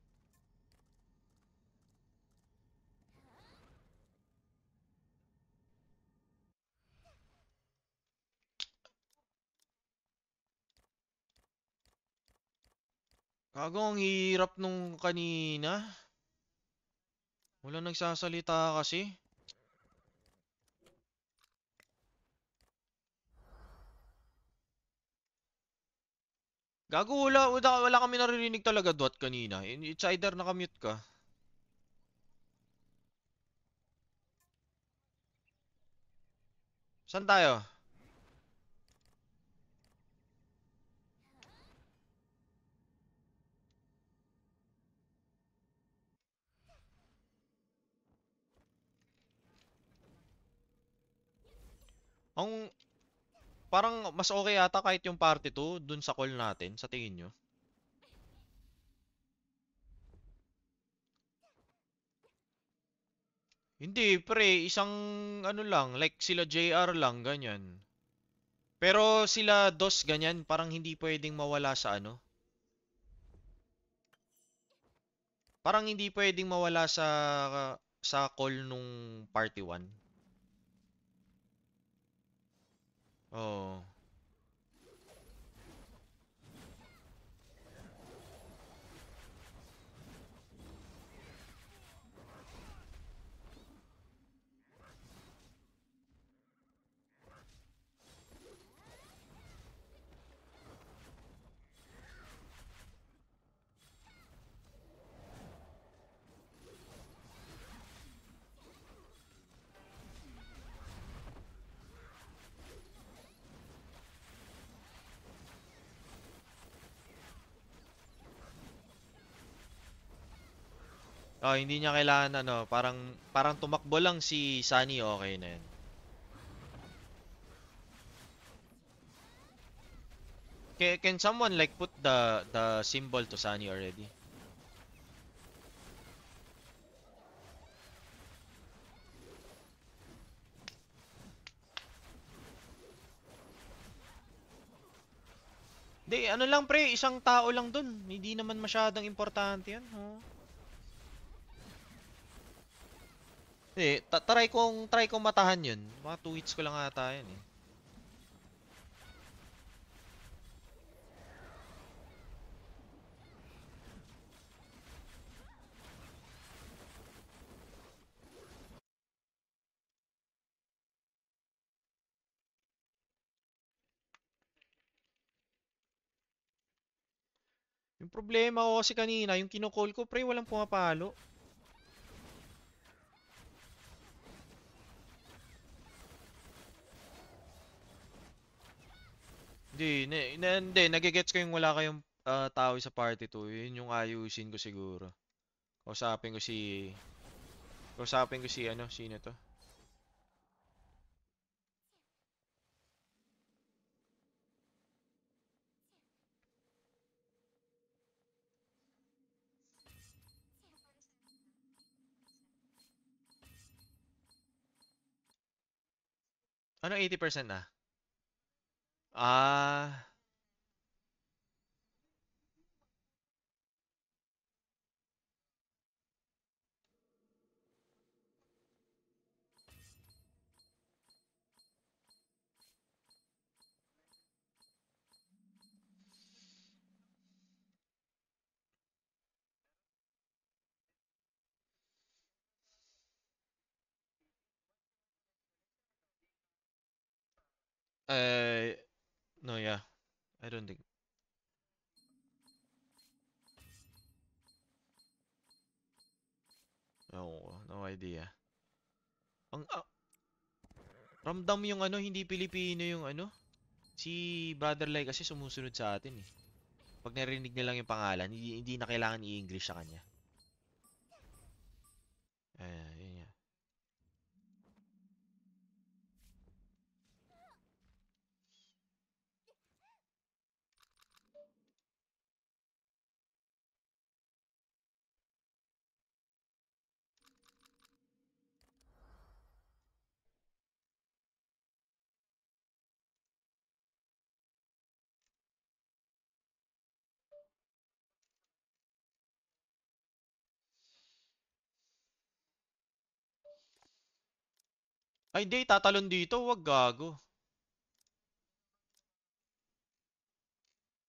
Gago, ang hirap nung kanina. Wala nagsasalita kasi. Gago, wala kami naririnig talaga dot kanina. It's either nakamute ka. Saan tayo? Ang parang mas okay ata kahit yung party 2 dun sa call natin, sa tingin nyo. Hindi, pre, isang ano lang, like sila JR lang, ganyan. Pero sila DOS ganyan, parang hindi pwedeng mawala sa ano. Parang hindi pwedeng mawala sa call nung party 1. Oo. Hindi niya kailangan ano, parang tumakbo lang si Sunny, okay na 'yan. Can someone like put the symbol to Sunny already? Hindi, ano lang pre, isang tao lang dun. Hindi naman masyadong importante yan. Oh. Hindi, try kong matahan yun. Mga 2 hits ko lang ata yan eh. Yung problema ko kasi kanina, yung kinocall ko, pre, walang pumapalo. Hindi, nagigets ko yung wala kayong tao sa party to. Yun yung ayusin ko siguro. Kausapin ko si... Kausapin ko si ano, sino to? Ano 80% na? Ah... Eh... No, yeah. I don't think... No idea. Ang... ramdam yung ano, hindi Pilipino yung ano. Si Brother Lai kasi sumusunod sa atin eh. Pag narinig niya lang yung pangalan, hindi na kailangan i-English sa kanya. Yun nga. Ay, hindi. Tatalon dito. Wag gago.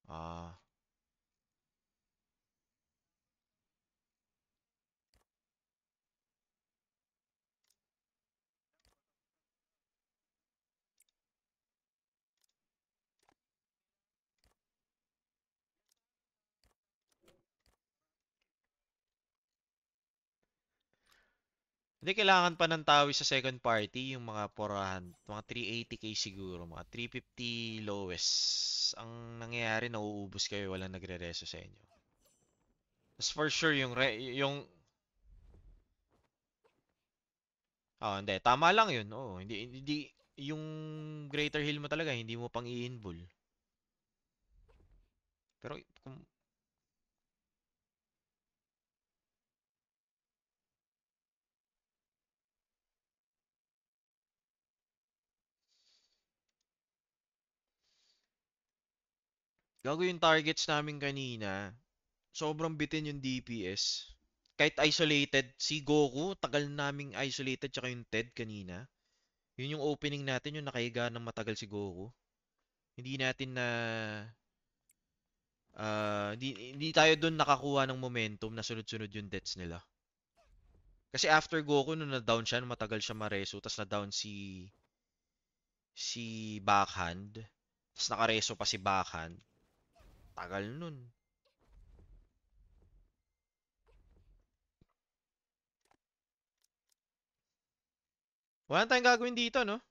Ah. Hindi, kailangan pa ng tawi sa second party. Yung mga 400, mga 380k siguro. Mga 350 lowest. Ang nangyayari, nauubos kayo. Walang nagre-reso sa inyo. As for sure, yung... hindi. Tama lang yun. Oo, hindi, yung greater heal mo talaga, hindi mo pang i-invul. Pero, kung... Gago yung targets namin kanina. Sobrang bitin yung DPS. Kahit isolated, si Goku, tagal naming isolated tsaka yung Ted kanina. Yun yung opening natin, yung nakahiga ng matagal si Goku. Hindi natin na... hindi tayo dun nakakuha ng momentum na sunod-sunod yung deaths nila. Kasi after Goku, nung na-down siya, matagal siya mareso, tapos na-down si Backhand, tapos nakareso pa si Backhand. Tagal nun. Wala tayong gagawin dito, no?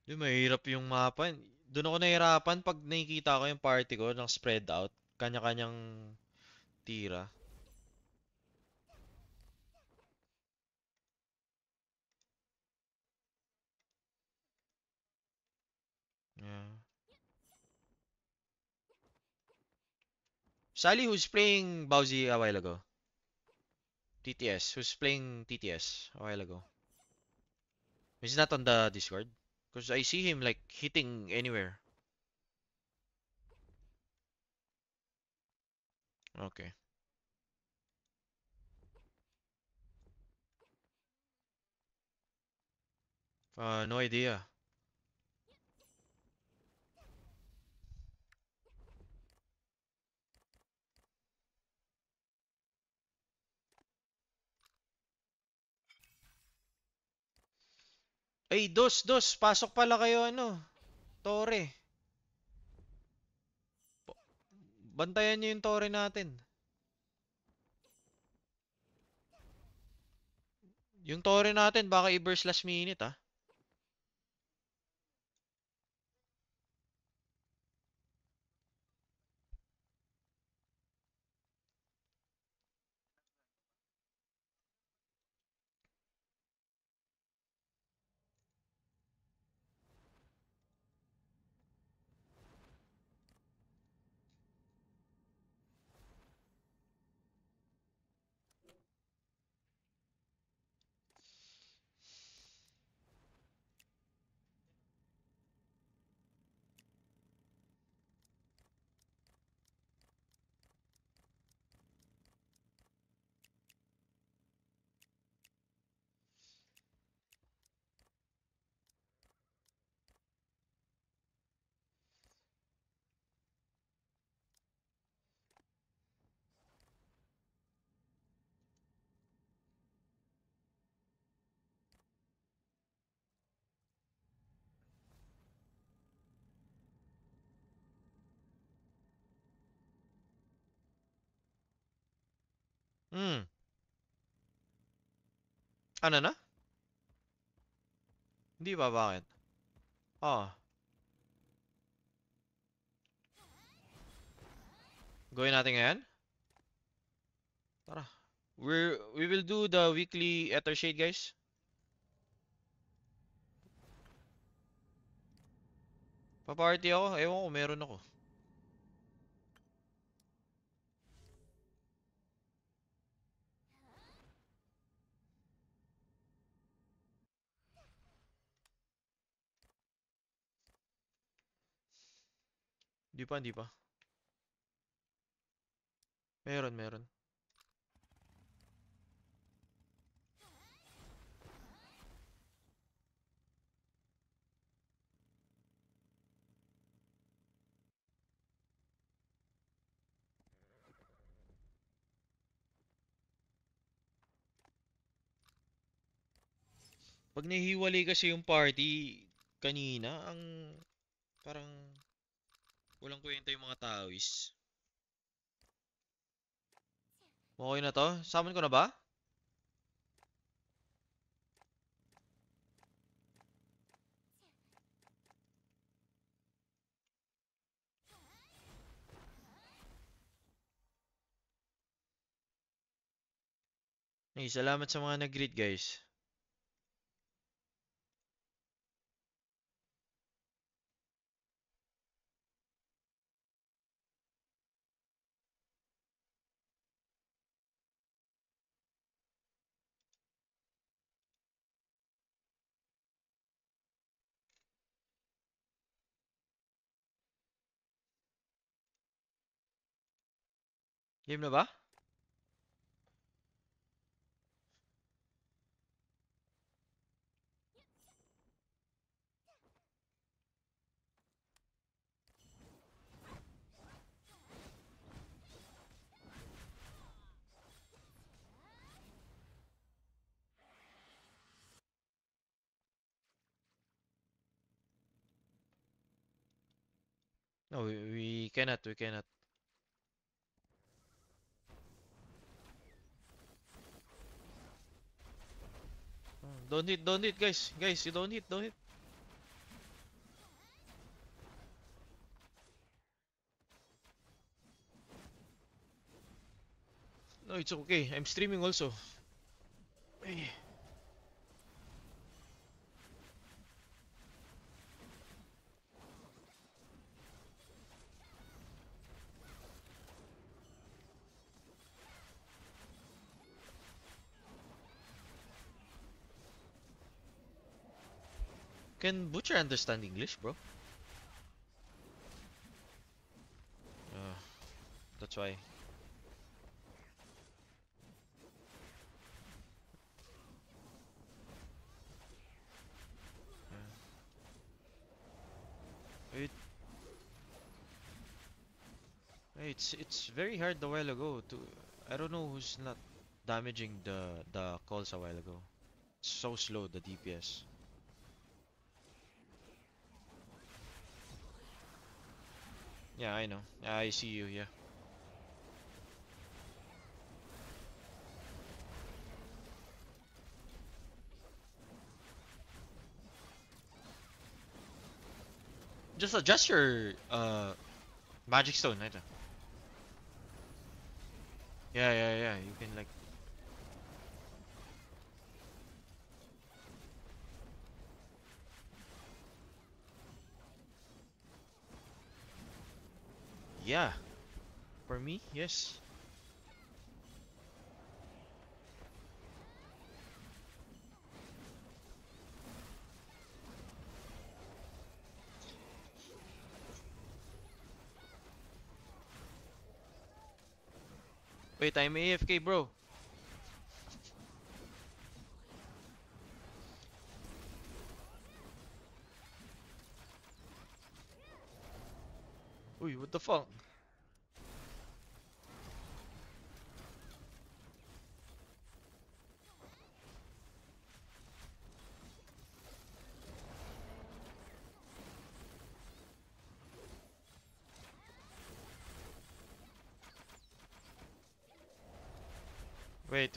Doon mahirap yung mapa. Doon ako nahirapan pag nakikita ko yung party ko ng spread out. Kanya-kanyang tira. Sally, who's playing Bowsy a while ago? TTS. Who's playing TTS a while ago? He's not on the Discord. Because I see him like hitting anywhere. Okay. No idea. Ay, dos. Pasok pala kayo ano. Tore. Bantayan nyo yung tore natin. Yung tore natin, baka i-burst last minute ah. Hmm. Ano na? Hindi ba? Bakit? Ah. Gawin natin ngayon? Tara. We will do the weekly Ether Shade, guys. Pa-party ako. Ewan ko, meron ako. Hindi pa. Meron. Pag nahihiwalay kasi yung party kanina, ang parang walang kwenta yung mga tawis. Okay na to? Summon ko na ba? Hey, salamat sa mga nag-greet, guys. Game na ba? No, we cannot. Don't hit, guys. Guys, you don't hit. No, it's okay. I'm streaming also. Ay. Can Butcher understand English, bro? That's why. It, it's very hard a while ago to. I don't know who's not damaging the calls a while ago. It's so slow, the DPS. Yeah, I know. Yeah, I see you. Yeah. Just adjust your magic stone, right? Yeah, yeah, yeah. You can like. Yeah. For me, yes. Wait, I'm AFK, bro. Uy, what the fuck? Wait.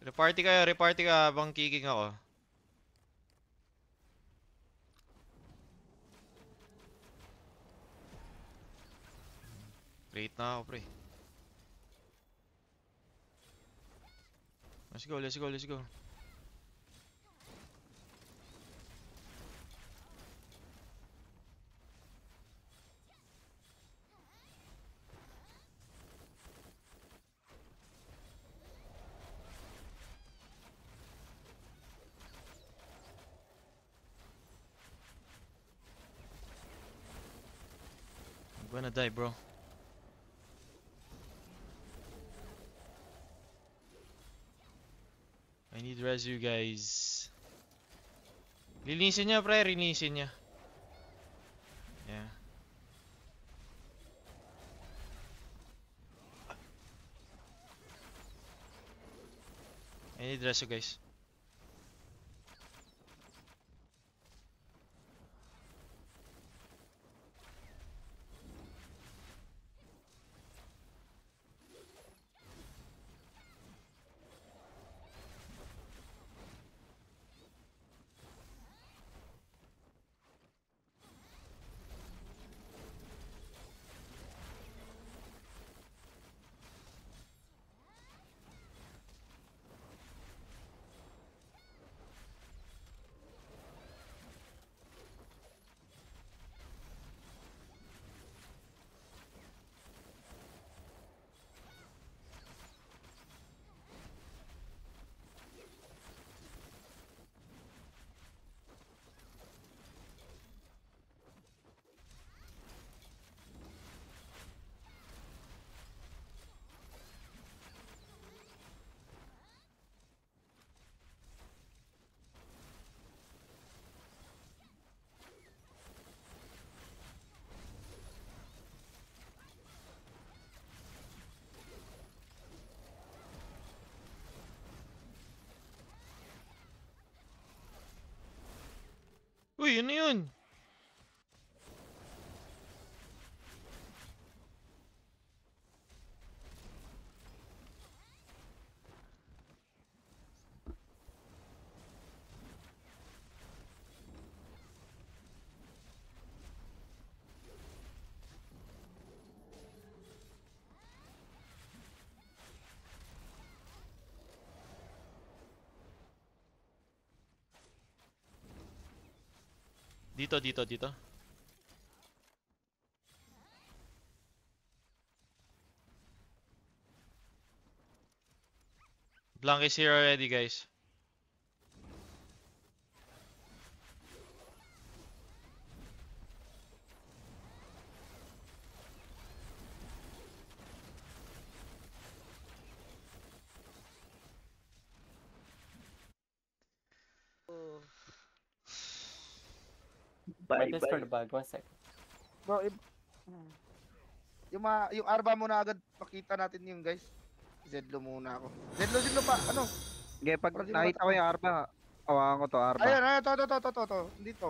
Reparty ka habang kicking ako. Late na ako, pre. Let's go. I'm gonna die, bro. I need resu, guys. Linisin niya, pre. Linisin niya. Yeah. I need resu, guys. Uy, ano yun? Dito. Blank is here already, guys. My Bye, Discord bye. bug, 1 sec. Bro, yung Arba muna agad, pakita natin yung guys. Zedlo muna ako. Zedlo pa, ano? Okay, pag Para di nakita ko makata- yung Arba, hawakan ko to Arba. Ayun, to. Dito.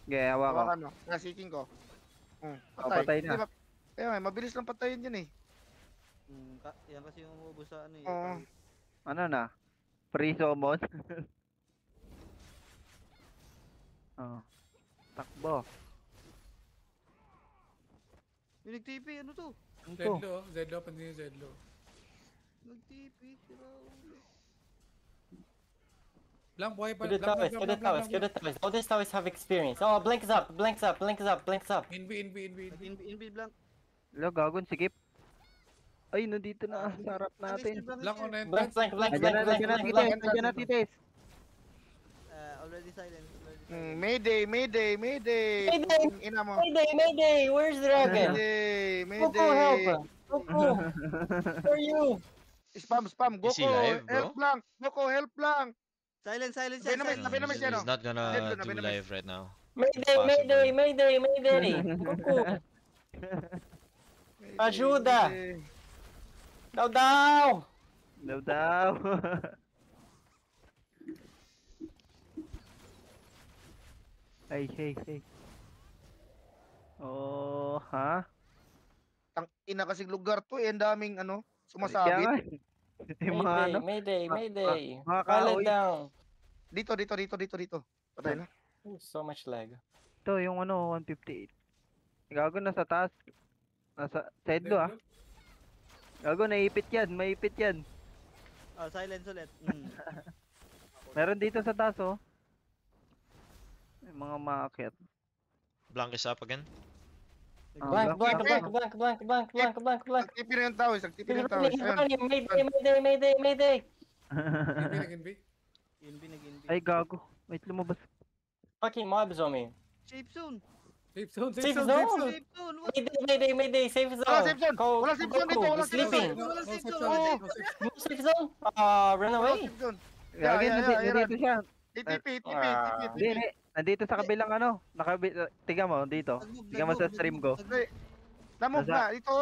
Okay, hawakan ko. Hawakan mo. Nasiking ko. patay na. Hindi kaya nga, mabilis lang patayin yun eh. Yan kasi yung umuubos sa ano eh. Oo. Ano na? Free summon? Oh. Takbo. Yung nag-TP, ano to? Ano to? Zedlo, pansin yung Zedlo. Nag-TP, tira ulo. Blank, buhay pa. Kill the towers, kill the towers, kill the towers. All these towers have experience. Oh, blinks up. Invi blank. Hello, gagon, sikip. Ay, nandito na sa harap natin. Blank on Blank. Nandiyan na, titis. Nandiyan na, titis. Already silent. Mayday. Mayday! Ina mo. Mayday! Where's Dragon? Mayday. Goku, help! Goku! Where are you? Spam. Is he Goku, live, bro? help lang. Goku, help lang. Silent siya. Tabi naman siya, no? He's not gonna Zedlo, do nabi naman. live right now. Mayday! Goku! Ajuda! Down! Daw daw. Hey. Oh, ha? Ang ina kasing lugar to eh, ang daming ano, Kaya sumasabit. nga. Yung mga ano. Mayday! mga File kahoy. it down! Dito. Patay na. So much lag. Ito, yung ano, 158. Gago na sa taas. Nasa Zedlo ah. Gago, naipit yan. Maipit yan. Silence ulit. Meron dito sa taas oh. May mga maakyat. Blank is up again. Ah, Blank. Nagtipi na yung towers. Ayun. Mayday! Invi. Invi nag-invi. Ay, gago. Wait, lumabas. Fucking mobs on me. Safe zone. Safe zone. Safe zone! Safe zone. Mayday! Safe zone! Wala safe zone! Go, Wala safe zone dito! Goku, Wala he's safe sleeping. zone! Wala safe zone. No safe zone? Run Wala away. safe zone! Gago, yeah, nandito siya. TP. Hindi. Nandito sa kabilang ano. Tiga mo, dito. Tingnan mo sa stream ko. Namove na. Ito,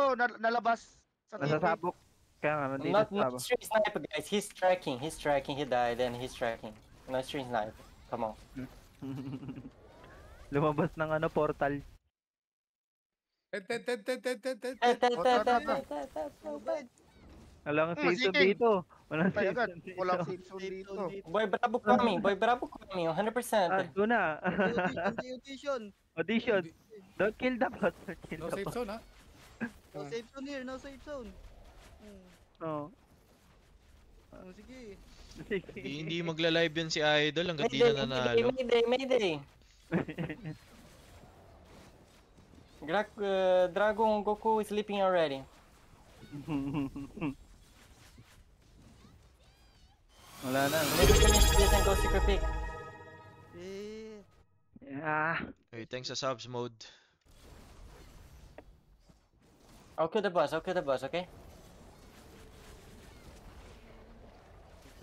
nalabas. Sa Nasa TP. sabok. Kaya nga, nandito Not sa sabok. stream sniper, guys. He's tracking. He died and he's tracking. No stream sniper. Come on. Lumabas ng ano, portal. Ted. Walang Hmm, season sige. dito. Walang Patay agad. season Walang dito. safe zone dito. Boy Bravo coming. 100%. Ando na. Audition. Audition. Don't kill the bot. Don't kill No the safe bot. zone, ha? No safe zone here. No safe zone. Oo. Sige. Hindi magla-live yan si Idol hanggat di na nanalo. Mayday. Dragon Goku is sleeping already. Wala na. Maybe finish this and go secret pick. Yeah. Hey, thanks sa subs mode. I'll kill the boss, okay?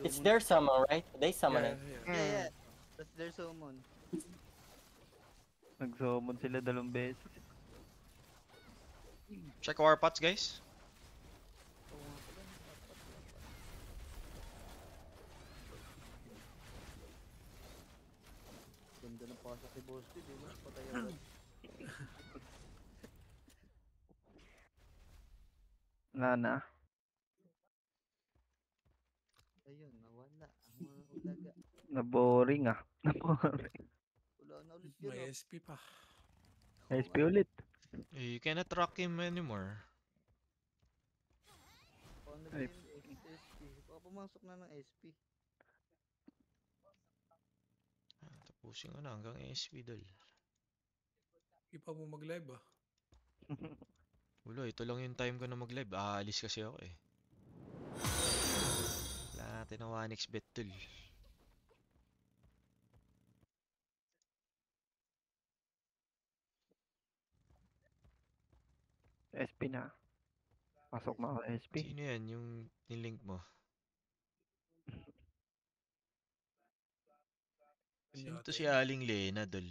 It's their summon, right? They summon it. Yeah. That's their summon. Nag-summon sila 2 beses. Check war pots, guys. Ganda ng pasok kay Boss T, di ba? Patay agad. Wala na. Ayun, nawala. Ang mga ulaga. Naboring ah. Naboring. Wala na ulit yun. May SP pa. SP ulit. You cannot track him anymore. Paano ba yun? SP. Baka pumasok na ng SP. Tapusin ko na hanggang SP dol. Hindi pa mo mag-live, ah. Ulo, ito lang yung time ko na mag-live. Aalis kasi ako eh. Wala natin ang 1x bet tol. SP na. Pasok na ako SP. Sino yan yung nilink mo? Sino yata to si yun. Aling Lena, dol?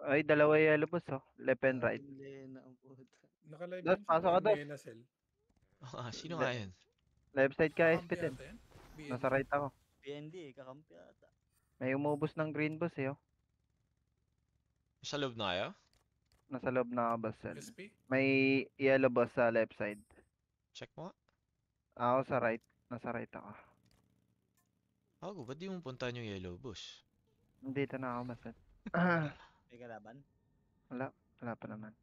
Ay, dalawa yellow boss oh. Left and right. Aling Lena ang puta. Naka-live Dos, yan siya. pasok ka, Yung Dos. Lena Cell. Sino nga yun? Left side ka, Kakampi SP10. yata yan. Nasa right ako. PND kakampi ata. May umubos ng green boss eh oh. Sa loob na kayo? Nasa loob na boss cell. SP? May yellow boss sa left side. Check mo nga. Ako sa right. Nasa right ako. Ako, ba't di mo puntahan yung yellow boss? Dito na ako boss cell. May kalaban? Wala pa naman.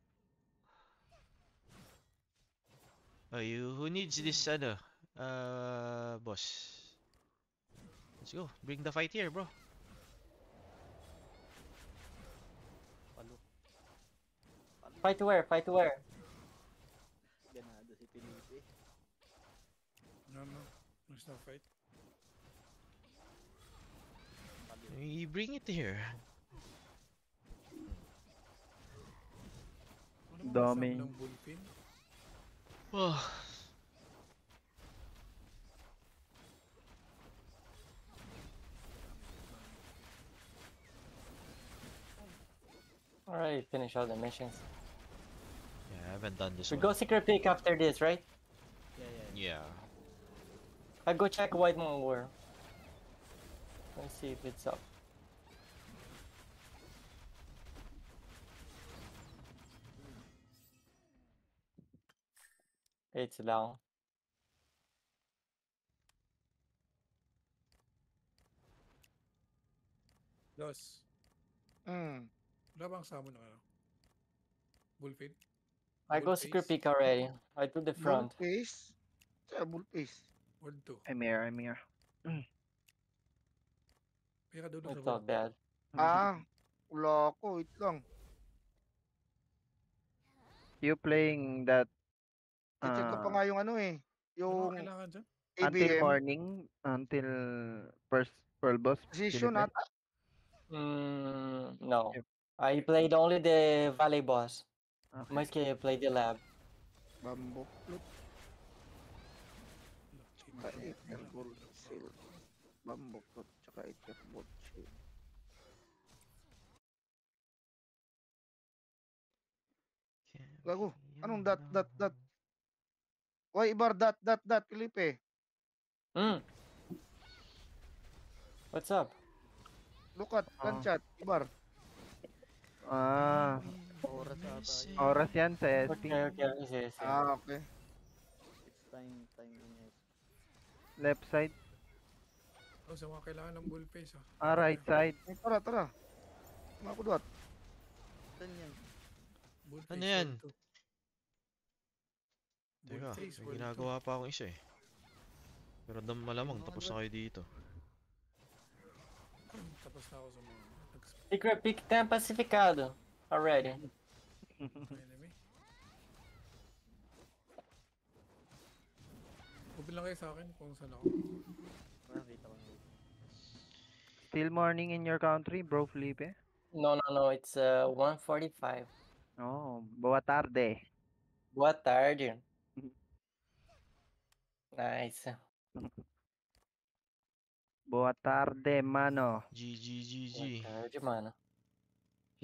Oh, who needs this, boss? Let's go. Bring the fight here, bro. Palo. Fight to where? Fight to where? Ganado si Felipe. No. There's no fight. You bring it here. Ano ba Dami. kasama ng bullpen? Oh. Alright, finish all the missions. Yeah, I haven't done this We one. go secret pick after this, right? Yeah. I go check White Moon War. Let's see if it's up. It's down. Dos. Hmm. Wala bang kasama ng ano? Bullpen? I go secret pick already. I do the front. Bullface? Sa bullface. Word 2. I'm here. Kaya ka doon It's sa not word. bad. Wala ko. Wait lang. You playing that I-check ko pa nga yung ano eh. Ano Yung ang kailangan dyan? until ABM. morning, until first pearl boss. Position Philippe? ata. No. Yep. I played only the Valley boss. Okay. Might play the lab. Bamboo flute. Tsaka Cheat. Ether Gold Seal. Bamboo flute. Tsaka Ether Gold Seal. Gago. Anong dot? Why ibar dot, Felipe? What's up? Look at, gunshot, ibar. Oras ata yun. Oras yan sa SP. Okay. Yes. Okay. It's time in it. Left side. Oh, sa mga kailangan ng bullface Right side. Ay, tara. Mga kudot. Saan yan? Bullface, Ano yan? word 2. Teka, Bullface, may word 2. ginagawa pa akong isa eh. Pero malamang tapos na kayo dito. Tapos na ako sa mga Secret pick 10 pacificado. Already. enemy. Huwag lang kayo sa akin kung saan ako. Nakita ko na. Still morning in your country, bro Felipe? No. It's 1:45. Oh, boa tarde. Boa tarde. Nice. Boa tarde, mano. GG. Boa tarde, mano.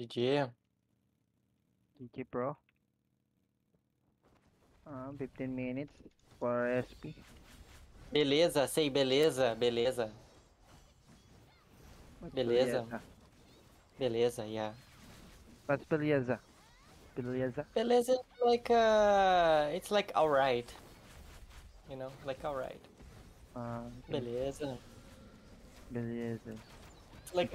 GG. GG, bro. 15 minutes for SP. Beleza, say beleza. Beleza, yeah. What's Beleza? Beleza? Beleza like it's like alright. You know, like alright. Beleza. Beleza. It's like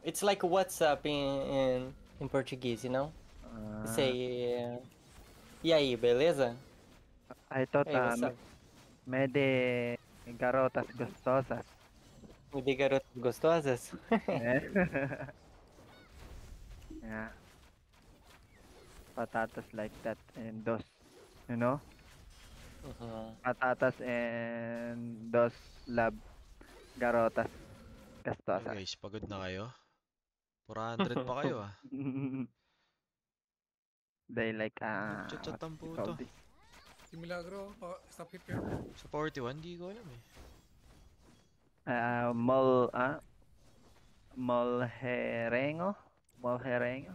it's like what's up in Portuguese, you know? You say e aí, beleza? I thought Hey, what's up? may de garotas gostosas. De garotas gostosas? Yeah. Patatas like that and dos. You know? Patatas and dos lab garotas Oh, gostosas. guys, pagod na kayo? 400 pa kayo ah. They like Chat ang what you call puto. this? Si Milagro, stop hit kayo. Sa 41, di ko alam eh. Mall Molherengo? Molherengo?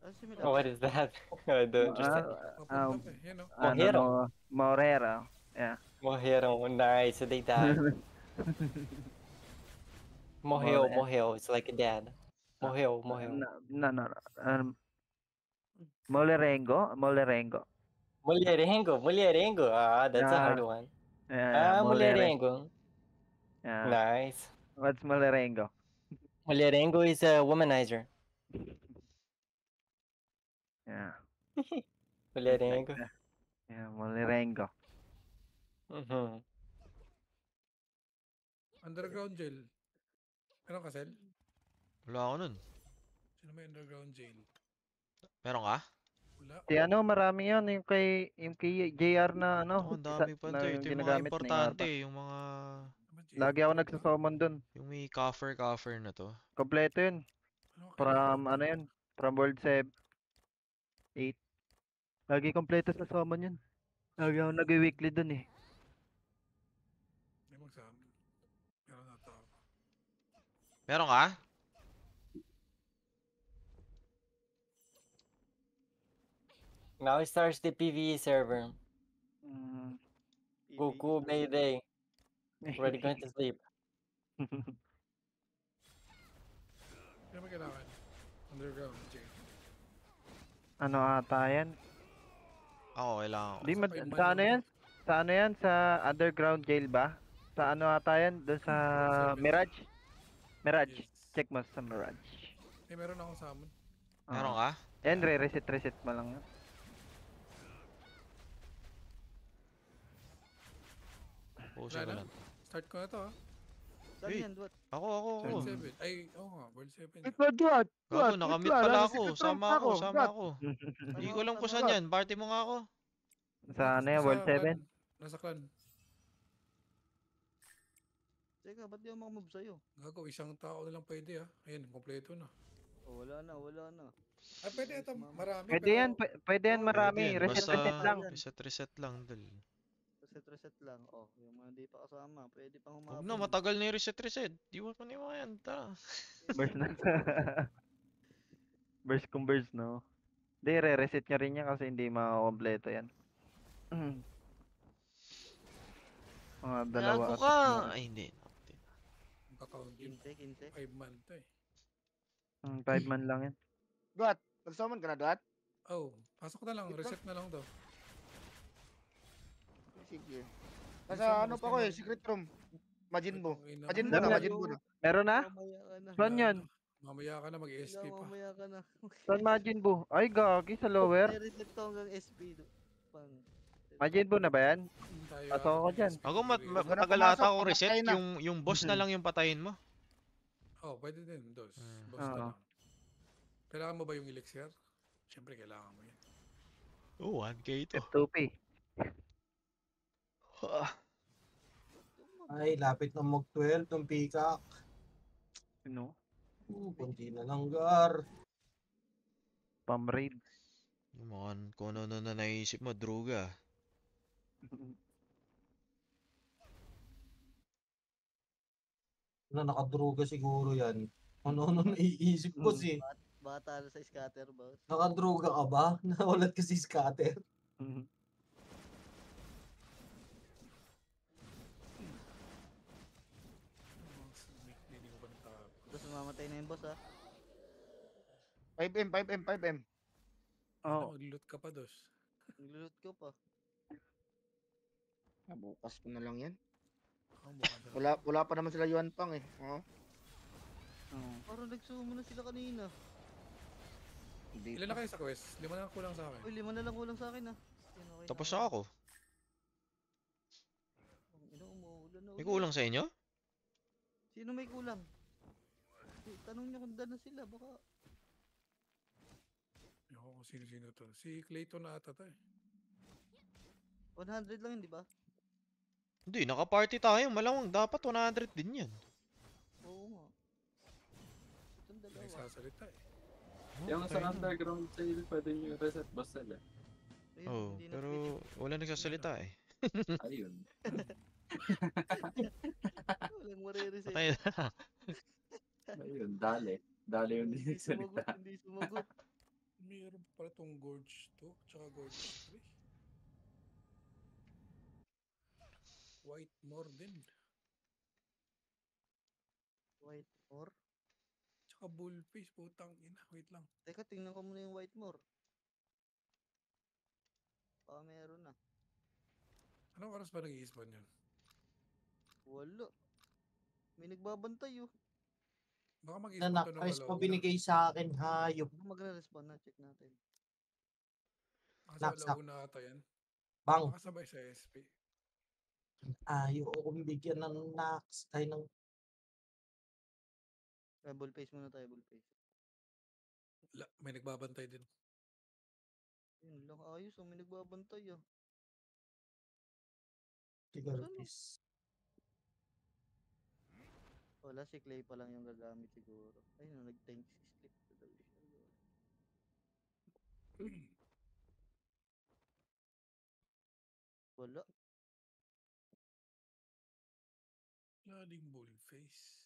Ah, si Oh, what is that? I don't understand. Papunta pa eh. Yan o. Mojero. Morera. Yeah. Mojero. Nice. So they die. Moheo. It's like a dad. Moheo. No. Molerengo. Mulherengo. Ah, that's a hard one. Yeah, Mulherengo. Yeah. Nice. What's Molerengo? Mulherengo is a womanizer. Yeah. Mulherengo. Yeah, Molerengo. Underground jail. Meron ka, Sel? Wala ako nun. Sino may underground jail? Meron ka? Wala. Si marami yan. Yung kay JR na Ang dami pa na to. Ito yung mga importante. Yung mga... Lagi ako nagsusummon dun. Yung may coffer na to. Kompleto yun. From From World 7. 8. Lagi kompleto sa summon yun. Lagi ako nag-weekly dun eh. May magsama. Meron na to. Meron ka? Now it starts the PvE server. Goku, Mayday. Ready going to sleep. Sino may kailangan? Underground jail. Ano ata yan? Ako, kailangan ko. Di, sa ano yan? Sa underground jail ba? Sa ano ata yan? Doon sa Mirage? Mirage. Yes. Check mo sa Mirage. Eh, meron akong summon. Meron ka? Yan, reset mo lang yan. Puso Wala ko na? lang. Start ko na to ha. Saan Hey. yan, Dwat? Ako. World 7. Ay, oo nga. World 7. Dwat! Gago, nakamit pala ako. Sama ako. Hindi ko alam kung saan Dwat. yan. Party mo nga ako. Sa ano yan? World 7? Nasa clan. Teka, ba't di ako makamove sa'yo? Gago, isang tao na lang pwede ha. Ayun, kompleto na. Oh, wala na. Ah, pwede ito. Marami. Pwede yan, pwede yan marami. Pwede yan. Reset lang. Reset lang, dal. Reset lang. Oh, yung mga di pa kasama, pwede pang Huwag humabol. na, matagal na yung reset. Di mo pa niyo yan. Tara. Burst na. burst, no? Hindi, re-reset niya rin yan kasi hindi makakompleto yan. Mga dalawa. Gago ka. Ay, hindi. Magkakount yun. Kinte. 5 man to eh. 5 man lang yan. Dwat, nag-summon ka na, Dwat? Oh, pasok na lang. Reset na lang daw. Sige. Nasa ano pa ko eh, secret room. Majin Buu na. Meron na? Mamaya ka na. Saan yan? Mamaya ka na, mag-SP pa. Mamaya ka na. Saan Majin Buu? Ay, gagi sa lower. Reset to hanggang SP. Pang. Majin Buu na ba yan? Pasok ako dyan. Ako, matagal ata ako reset. Yung boss na lang yung patayin mo. Oh, pwede din. Boss na Oo. lang. Kailangan mo ba yung elixir? Siyempre, kailangan mo yan. Oh, 1K ito. F2P. Ay, lapit na mag-12 ng Peacock. Ano? Kunti na lang, Gar. Pam-raid. Kung ano na naisip mo, druga. Nakadruga siguro yan. Ano naiisip ko si. Bata na sa scatter boss. Nakadruga ka ba? Nawalat ka si scatter. Tapos mamatay na yung boss ha. 5M. Oh. Mag-loot ka pa, Dos. Naglulut ko pa. Bukas ko na lang yan. Oh, bukas na. Wala pa naman sila Yuan Pang eh. Oh. Parang nagsumo na sila kanina. Ilan na kayo sa quest? 5 na lang kulang sa akin. Uy, 5 na lang kulang sa akin ha. Tapos na ako. Umuulan na May kulang sa inyo? Sino may kulang? Tanong niyo kung daan na sila, baka... Ako kung sino-sino to. Si Clayton na ata to eh. 100 lang yun, di ba? Hindi, naka-party tayo. Malamang dapat 100 din yan. Oo nga. Itong May dalawa. sasalita eh. Yung sa underground sale, pwede nyo reset boss sila. Oo, pero wala nagsasalita eh. Ayun. Walang marireset. Patay na. Ayun, dali. Dali yung Hindi sumagot, salita. hindi sumagot. Meron pala tong Gorge 2, tsaka Gorge 3. Whitemore din. Whitemore? Tsaka Bullface, putang ina. Wait lang. Teka, tingnan ko muna yung Whitemore. Meron na. Anong oras ba nag-i-spawn yan? Wala. May nagbabantay Baka Na mag-i-spawn to ng nakres pa alauna. binigay sa akin, hayop. Baka magre-respond na, check natin. Kasi Naksak. alauna ata yan. Bang, Baka sabay sa SP. ayaw akong bigyan ng Nax. Ay, ng Bullface muna tayo, Bullface. May nagbabantay din. Yun lang, ayos. May nagbabantay Tigartis. Wala, si Clay pa lang yung gagamit siguro. Ayun, nag-tank si Slip. Wala. Laling Bullface.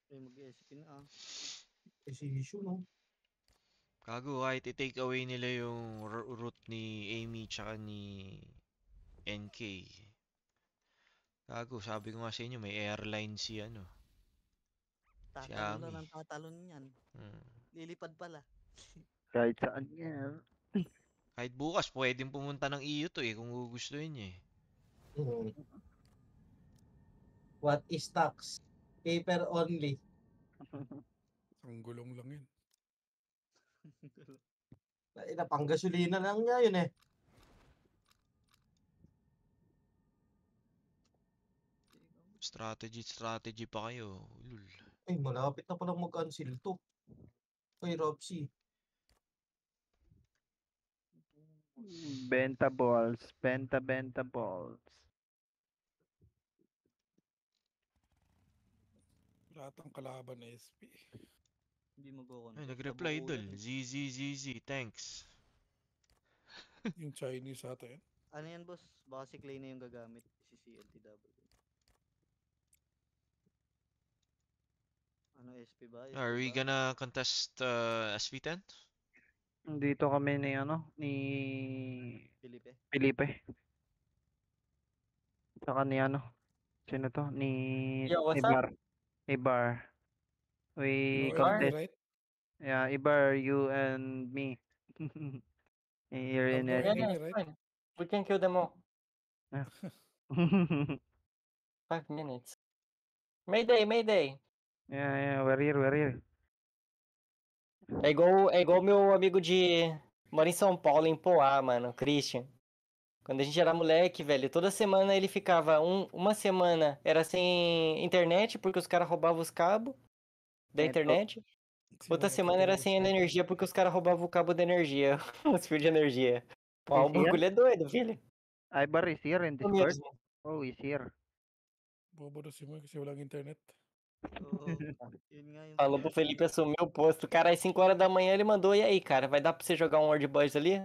Ay, mag-SP na Precision, no? Gago, kahit i-take away nila yung root ni Amy tsaka ni NK. Gago, sabi ko nga sa inyo, may airline si ano. Si Tatalon lang Ami. ng tatalon yan. Lilipad pala. Kahit saan yan. Kahit bukas, pwedeng pumunta ng EU to kung gugustuhin niya What is tax? Paper only. Ang gulong lang yun. Panggasolina lang niya yun eh. Strategy pa kayo. Lul. Ay, malapit na palang mag-cancel to. Ay, Robsy. Benta balls. Benta balls. Lahat ng kalaban na SP. Hindi mag-o-contact. Ay, nag-reply dul. ZZZZ, thanks. Yung Chinese ata yan. Ano yan, boss? Baka si Clay na yung gagamit. Si CLTW. Ano, SP ba? Are we gonna contest SV10? Dito kami ni Felipe. Saka ni sino to? Ni Yo, what's Ibar. Ibar. We contest. Right? Yeah, Ibar, you and me. You're in Yeah, it. it's fine. We can kill them all. 5 minutes. Mayday! Yeah, we're here. É igual meu amigo mora em São Paulo, em Poá, mano, Christian. Quando a gente era moleque, velho, toda semana ele ficava, uma semana era sem internet, porque os caras roubavam os cabos da internet. Outra semana era sem energia, porque os caras roubavam o cabo da energia, os fios de energia. Pô, o bagulho é doido, filho. Ibar is here in Discord. Oh, he's here. Bobo na si Moy kasi walang internet. Oo. Yun nga yung Falou pro Felipe assumir o posto. Cara, às 5 horas da manhã ele mandou, e aí, cara, vai dar pra você jogar um World Boys ali?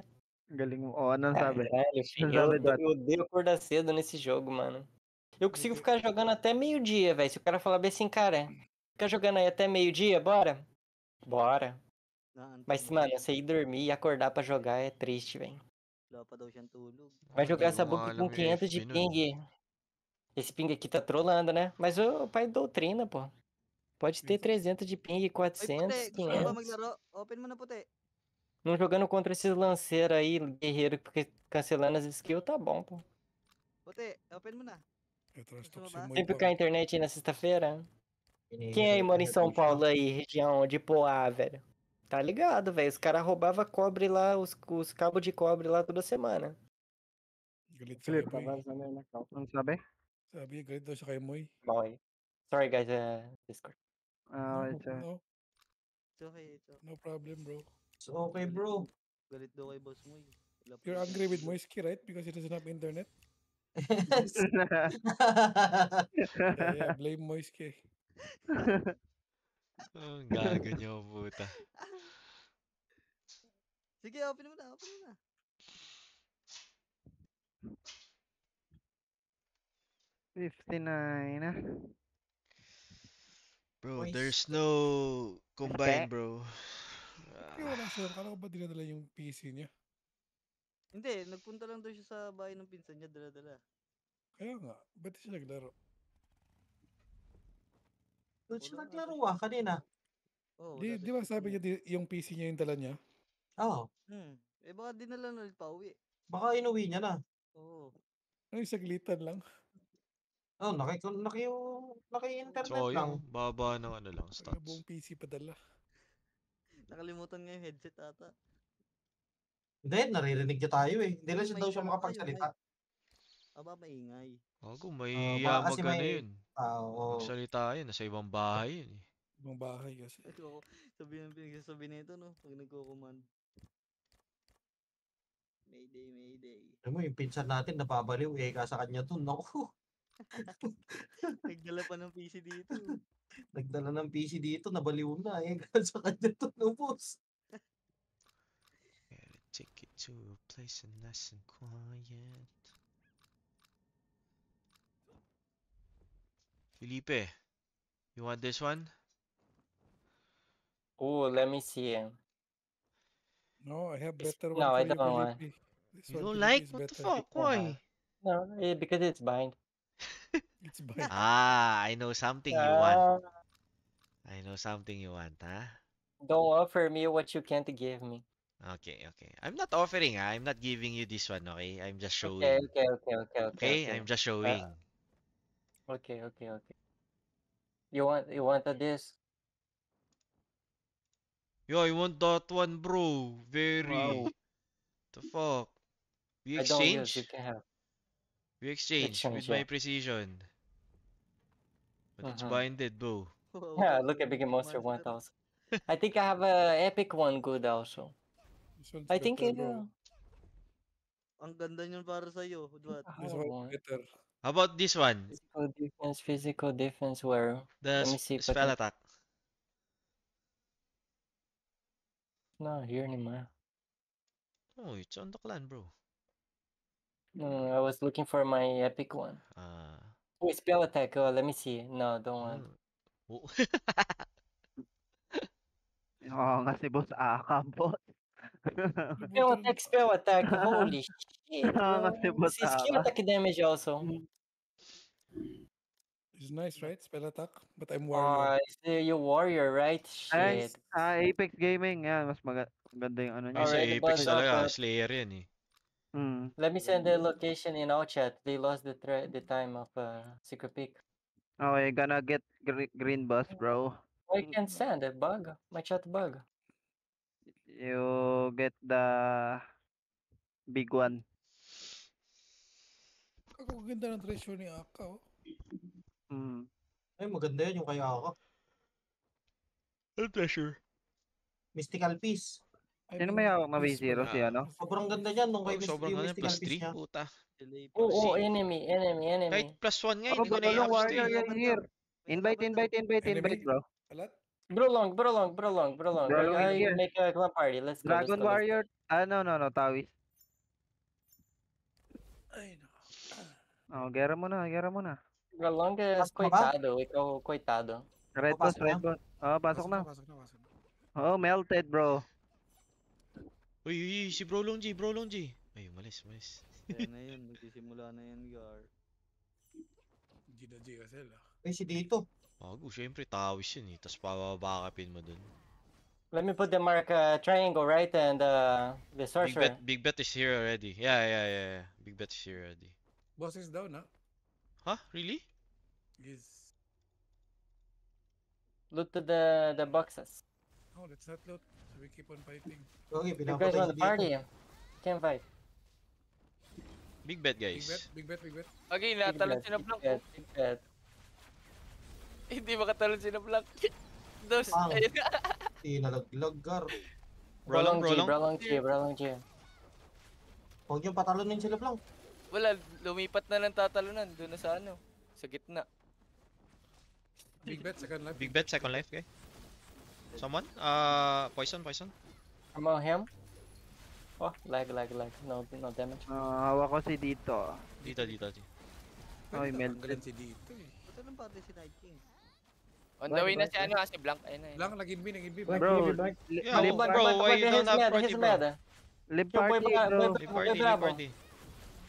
Galing mo. Oh, anong sabi? Caralho, filho, eu odeio acordar cedo nesse jogo, mano. Eu consigo ficar jogando até meio-dia, velho. Se o cara falar bem assim, cara, fica jogando aí até meio-dia, bora? Bora. Mas, mano, você ir dormir e acordar pra jogar é triste, velho. Wala pa daw siyang tulog. Vai jogar essa book com 500 de ping. Esse ping aqui tá trolando, né? Mas o pai doutrina, pô. Pode ter 300 de ping, 400, 500. Maglaro? Open mo na, puti. Não jogando contra esses lanceiros aí, guerreiro, porque cancelando as skills, tá bom, pô. Puti, open mo na. Sempre com a internet aí na sexta-feira. Quem aí mora em São Paulo aí, região de Poá, velho? Tá ligado, velho. Os caras roubavam cobre lá, os cabos de cobre lá toda semana. Galit sa kay Moy. Ano sabi? Sabi, galit daw siya kay Moy. Boy. Sorry guys, Discord. No. It's okay. No problem, bro. It's okay, bro. Galit daw kay boss mo. You're angry with Moisky, right? Because he doesn't have internet? Yeah, blame Moist K. Ang gago niyo, puta. Sige, open mo na, open mo na. $59 na. Bro, Moist there's K. no combine, bro. Kaya wala siya. Kala ko ba dinadala yung PC niya? Hindi, nagpunta lang daw siya sa bahay ng pinsan niya, dala-dala. Kaya nga. Ba't siya naglaro? Doon siya Wala naglaro ata siya. kanina. Oh, Di, wala di ba daw siya sabi niya yung PC niya yung dala niya? Oo. Eh baka dinala na ulit pauwi. Baka inuwi niya na. Oo. Ay, saglitan lang. Oh, naki-internet lang. Sayang, baba ng ano lang, Ay, stats. buong PC padala. Nakalimutan nga yung headset ata. Hindi, naririnig niya tayo eh. Hindi lang Uy, siya may daw siya ano kayo, makapagsalita. Aba, maingay. Ako, baka mahiya kasi mag ano may yun. tao. Magsalita yun, nasa ibang bahay yun eh. Ibang bahay kasi. Ito, pinagsasabi nito no, pag nagko-command. Mayday. Alam mo, yung pinsan natin napabaliw eh, sa kanya dun. Naku, Nagdala pa ng PC dito. nagdala ng PC dito, nabaliw na eh, sa kanya dun, ubos. Gotta take it to a place nice and quiet. Felipe, you want this one? Oh, let me see. No, I have better No, one I for you, don't want. Felipe. This You one, don't Felipe, like? is What the better. fuck? Why? No, because it's bind. It's bind. I know something you want. Ah, I know something you want, huh? don't offer me what you can't give me. Okay. I'm not offering, ah. I'm not giving you this one, okay? I'm just showing. Okay. I'm just showing. Okay. You want this? Yo, I want that one, bro. Very. Wow. The fuck? We I don't use. You exchange? can have. We exchange with Exchange, my yeah. precision. But it's Mhm. binded, bro. Yeah, look at Big Monster 1000. I think I have a epic one good also. This one's I think better, bro. Ang ganda niyon para sa iyo, Dwat. This one's better. How about this one? Physical defense where? The Let me see if I spell can... attack. No, here anymore. Oh, it's on the clan, bro. No, I was looking for my epic one. Wait, spell attack. Oh, let me see. No, don't want. Oh. Oo nga si Boss Aka, boss. Spell attack. Holy shit, Oo nga si bro. Boss This is skill Aka. attack damage also. It's nice, right? Spell attack. But I'm warrior. You warrior, right? Ay, Shit. Apex Gaming. Yan, mas maganda yung ano niya. Ay, sa Alright, Apex but talaga. okay. Slayer yan eh. Let me send the location in our chat. They lost the time of Secret Peak. Okay, gonna get green bus, bro. I can't send a bug. My chat bug. You get the big one. Ako ganda ng treasure ni Aka, oh. Ay, maganda yun yung kay Aka. Ano treasure? Mystical Piece. Sino may hawak na V0 si ano? Sobrang ganda niyan nung kay Sobrang yung ganda, Mystical plus Piece 3, niya. puta. Oh, enemy. Kahit plus 1 nga, hindi ko na Brolong i-ups warrior yan here. Invite, bro. Brolong. Brolong I here. make a clan party. Let's go. Dragon warrior. No, Tawis. Ay, no. Oh, gera mo na. Brolong is coitado. Ikaw, coitado. Red boss. Oh, pasok na. Oh, melted, bro. Uy, si Brolong G. Ay, malis. Kaya na yun, magsisimula na yan, Gar. G na G kasi lah. Ay, si Dito. Bago, syempre, tawis yun eh. Tapos pababakapin mo dun. Let me put the mark triangle, right? And the sorcerer. Big bet is here already. Yeah. Big bet is here already. Boss is down, ha? Huh? Really? Yes. Loot to the boxes. Oh, let's not loot. So we keep on fighting. Okay, You guys want to party? Can't fight. Big bet, guys. Big bet. Okay, natalon si Nablanc. Big bet. Hindi makatalon si Nablanc. Dos, ayun nga. Nalaglag, Gar. Brolong G. Huwag niyong patalonin sila, Blanc. Wala, lumipat na ng tatalunan. Doon na sa ano. Sa gitna. Big bet, second life. Big bet, second life, okay? Someone? Poison. Come on, him. Oh, lag. No damage. Hawak ko si dito. Dito. Ay, Galing melted. si dito eh. Ito lang party si Night King. On the way na si ano, si Blank. Ayun na yun. Lang, nag-inbi. Bro, Yeah, bro, why you don't have party, bro? live Yo, party, bro. Leave party.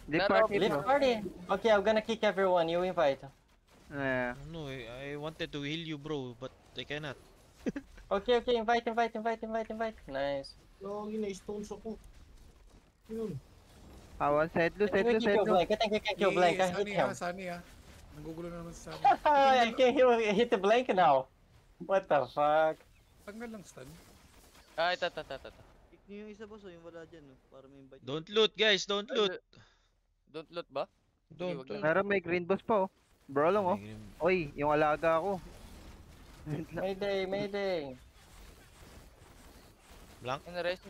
Live Naro, party, Leave bro. party. Okay, I'm gonna kick everyone. You invite. No, I wanted to heal you, bro, but I cannot. Okay, invite. Nice. Lagi na stones ako. Yun. Awan, setlo. I think you can kill Blank. I hit him. Sani ha. Nanggugulo na naman sa Sani. I can't hit the Blank now. What the fuck? Tanggal lang stun. Ito. Pick niyo yung isa boss o yung wala dyan no? Para may invite. Don't loot, guys, don't loot. Don't loot ba? Don't wag na. Meron may green boss pa, oh. Bro lang, oh. Oy, yung alaga ko. Mayday. Blank? Ano, rest?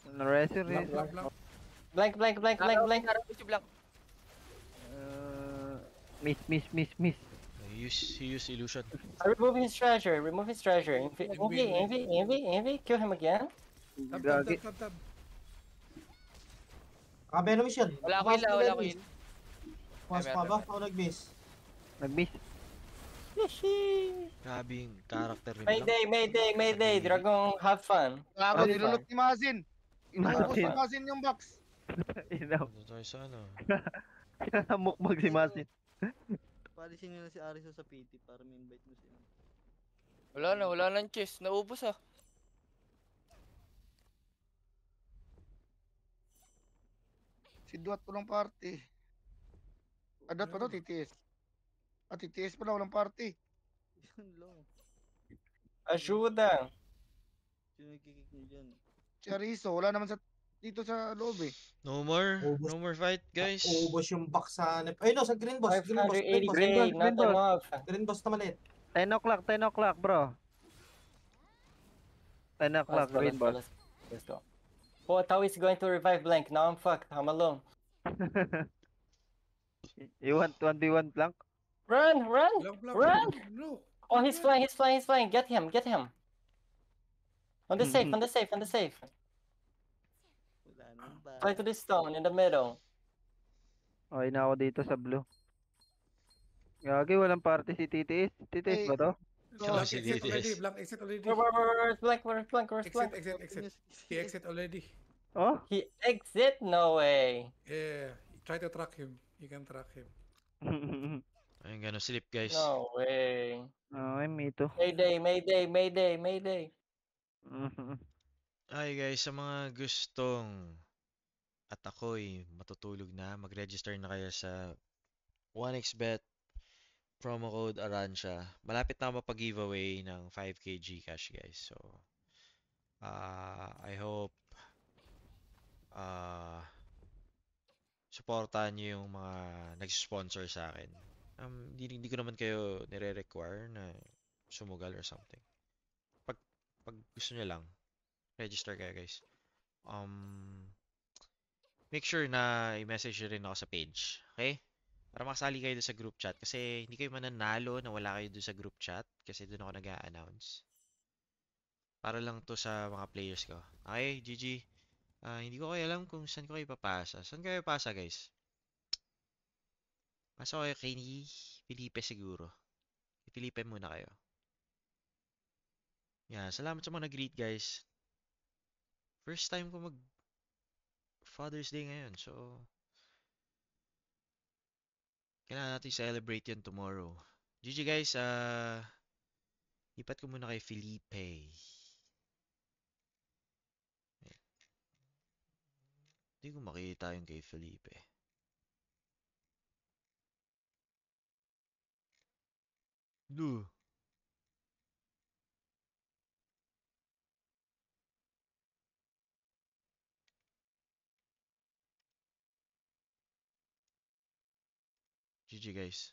Nareser, eh. Blank. Blank. Naro si Blank. Miss. He used illusion. Remove his treasure. Envy. Kill him again. Tab. Venomous yan. Wala ko yun. Mas pa ba? Ako nag-miss. Nag-miss. Grabing character ni Blank. Mayday. Dragon, have fun. Gago, Have nilulot ni Mazin. Inubos ni Mazin. Mazin yung box. Inaw. Ito tayo sa ano. Mukbang si Masin. Palisin nyo na si Ariso sa PT para may invite mo siya. Wala na yung chest. Naubos ah. Si Duat walang party. Duat pa to, TTS. TTS pala, walang party. Yun lang. Ajuda. Sino nagkikik nyo dyan? Si Ariso, wala naman dito sa loob eh. No more fight, guys. Uubos yung box sa... Ay no, sa green boss. 580k, not enough. Green boss na maliit. 10 o'clock, bro. 10 o'clock, green boss. Let's go. Oh, Tao is going to revive Blank. Now I'm fucked. I'm alone. You want 1v1 Blank? Run! Blank. No. Oh, he's flying. Get him. On the safe. Wala nang ba? Fly to this stone in the middle. Okay na ako dito sa blue. Gagi, walang party si TTS. TTS ba to? Oh, Blank si exit DTS. already. Blank exit already. Where's Blank? Exit. He exit already. Oh? He exit? No way. Yeah. Try to track him. You can track him. I'm gonna sleep, guys. No way. Okay, me too. Mayday. Ay, guys, sa mga gustong at ako'y matutulog na, mag-register na kayo sa 1xBet promo code Aransha. Malapit na ako mapag-giveaway ng 5k Gcash, guys. So, I hope supportahan niyo yung mga nag-sponsor sa akin. Hindi ko naman kayo nire-require na sumugal or something. Pag gusto niyo lang, register kayo, guys. Make sure na i-message nyo rin ako sa page. Okay? Para makasali kayo doon sa group chat. Kasi hindi kayo mananalo na wala kayo doon sa group chat. Kasi doon ako nag-a-announce. Para lang to sa mga players ko. Okay, GG. Hindi ko kayo alam kung saan ko kayo papasa. Saan kayo papasa, guys? Pasa kayo kay Felipe siguro. Kay Felipe muna kayo. Yeah, salamat sa mga nag-greet, guys. First time ko mag Father's Day ngayon. So, kailangan natin celebrate yun tomorrow. GG, guys. Ipat ko muna kay Felipe. Hindi ko makita yung kay Felipe. Duh. GG, guys.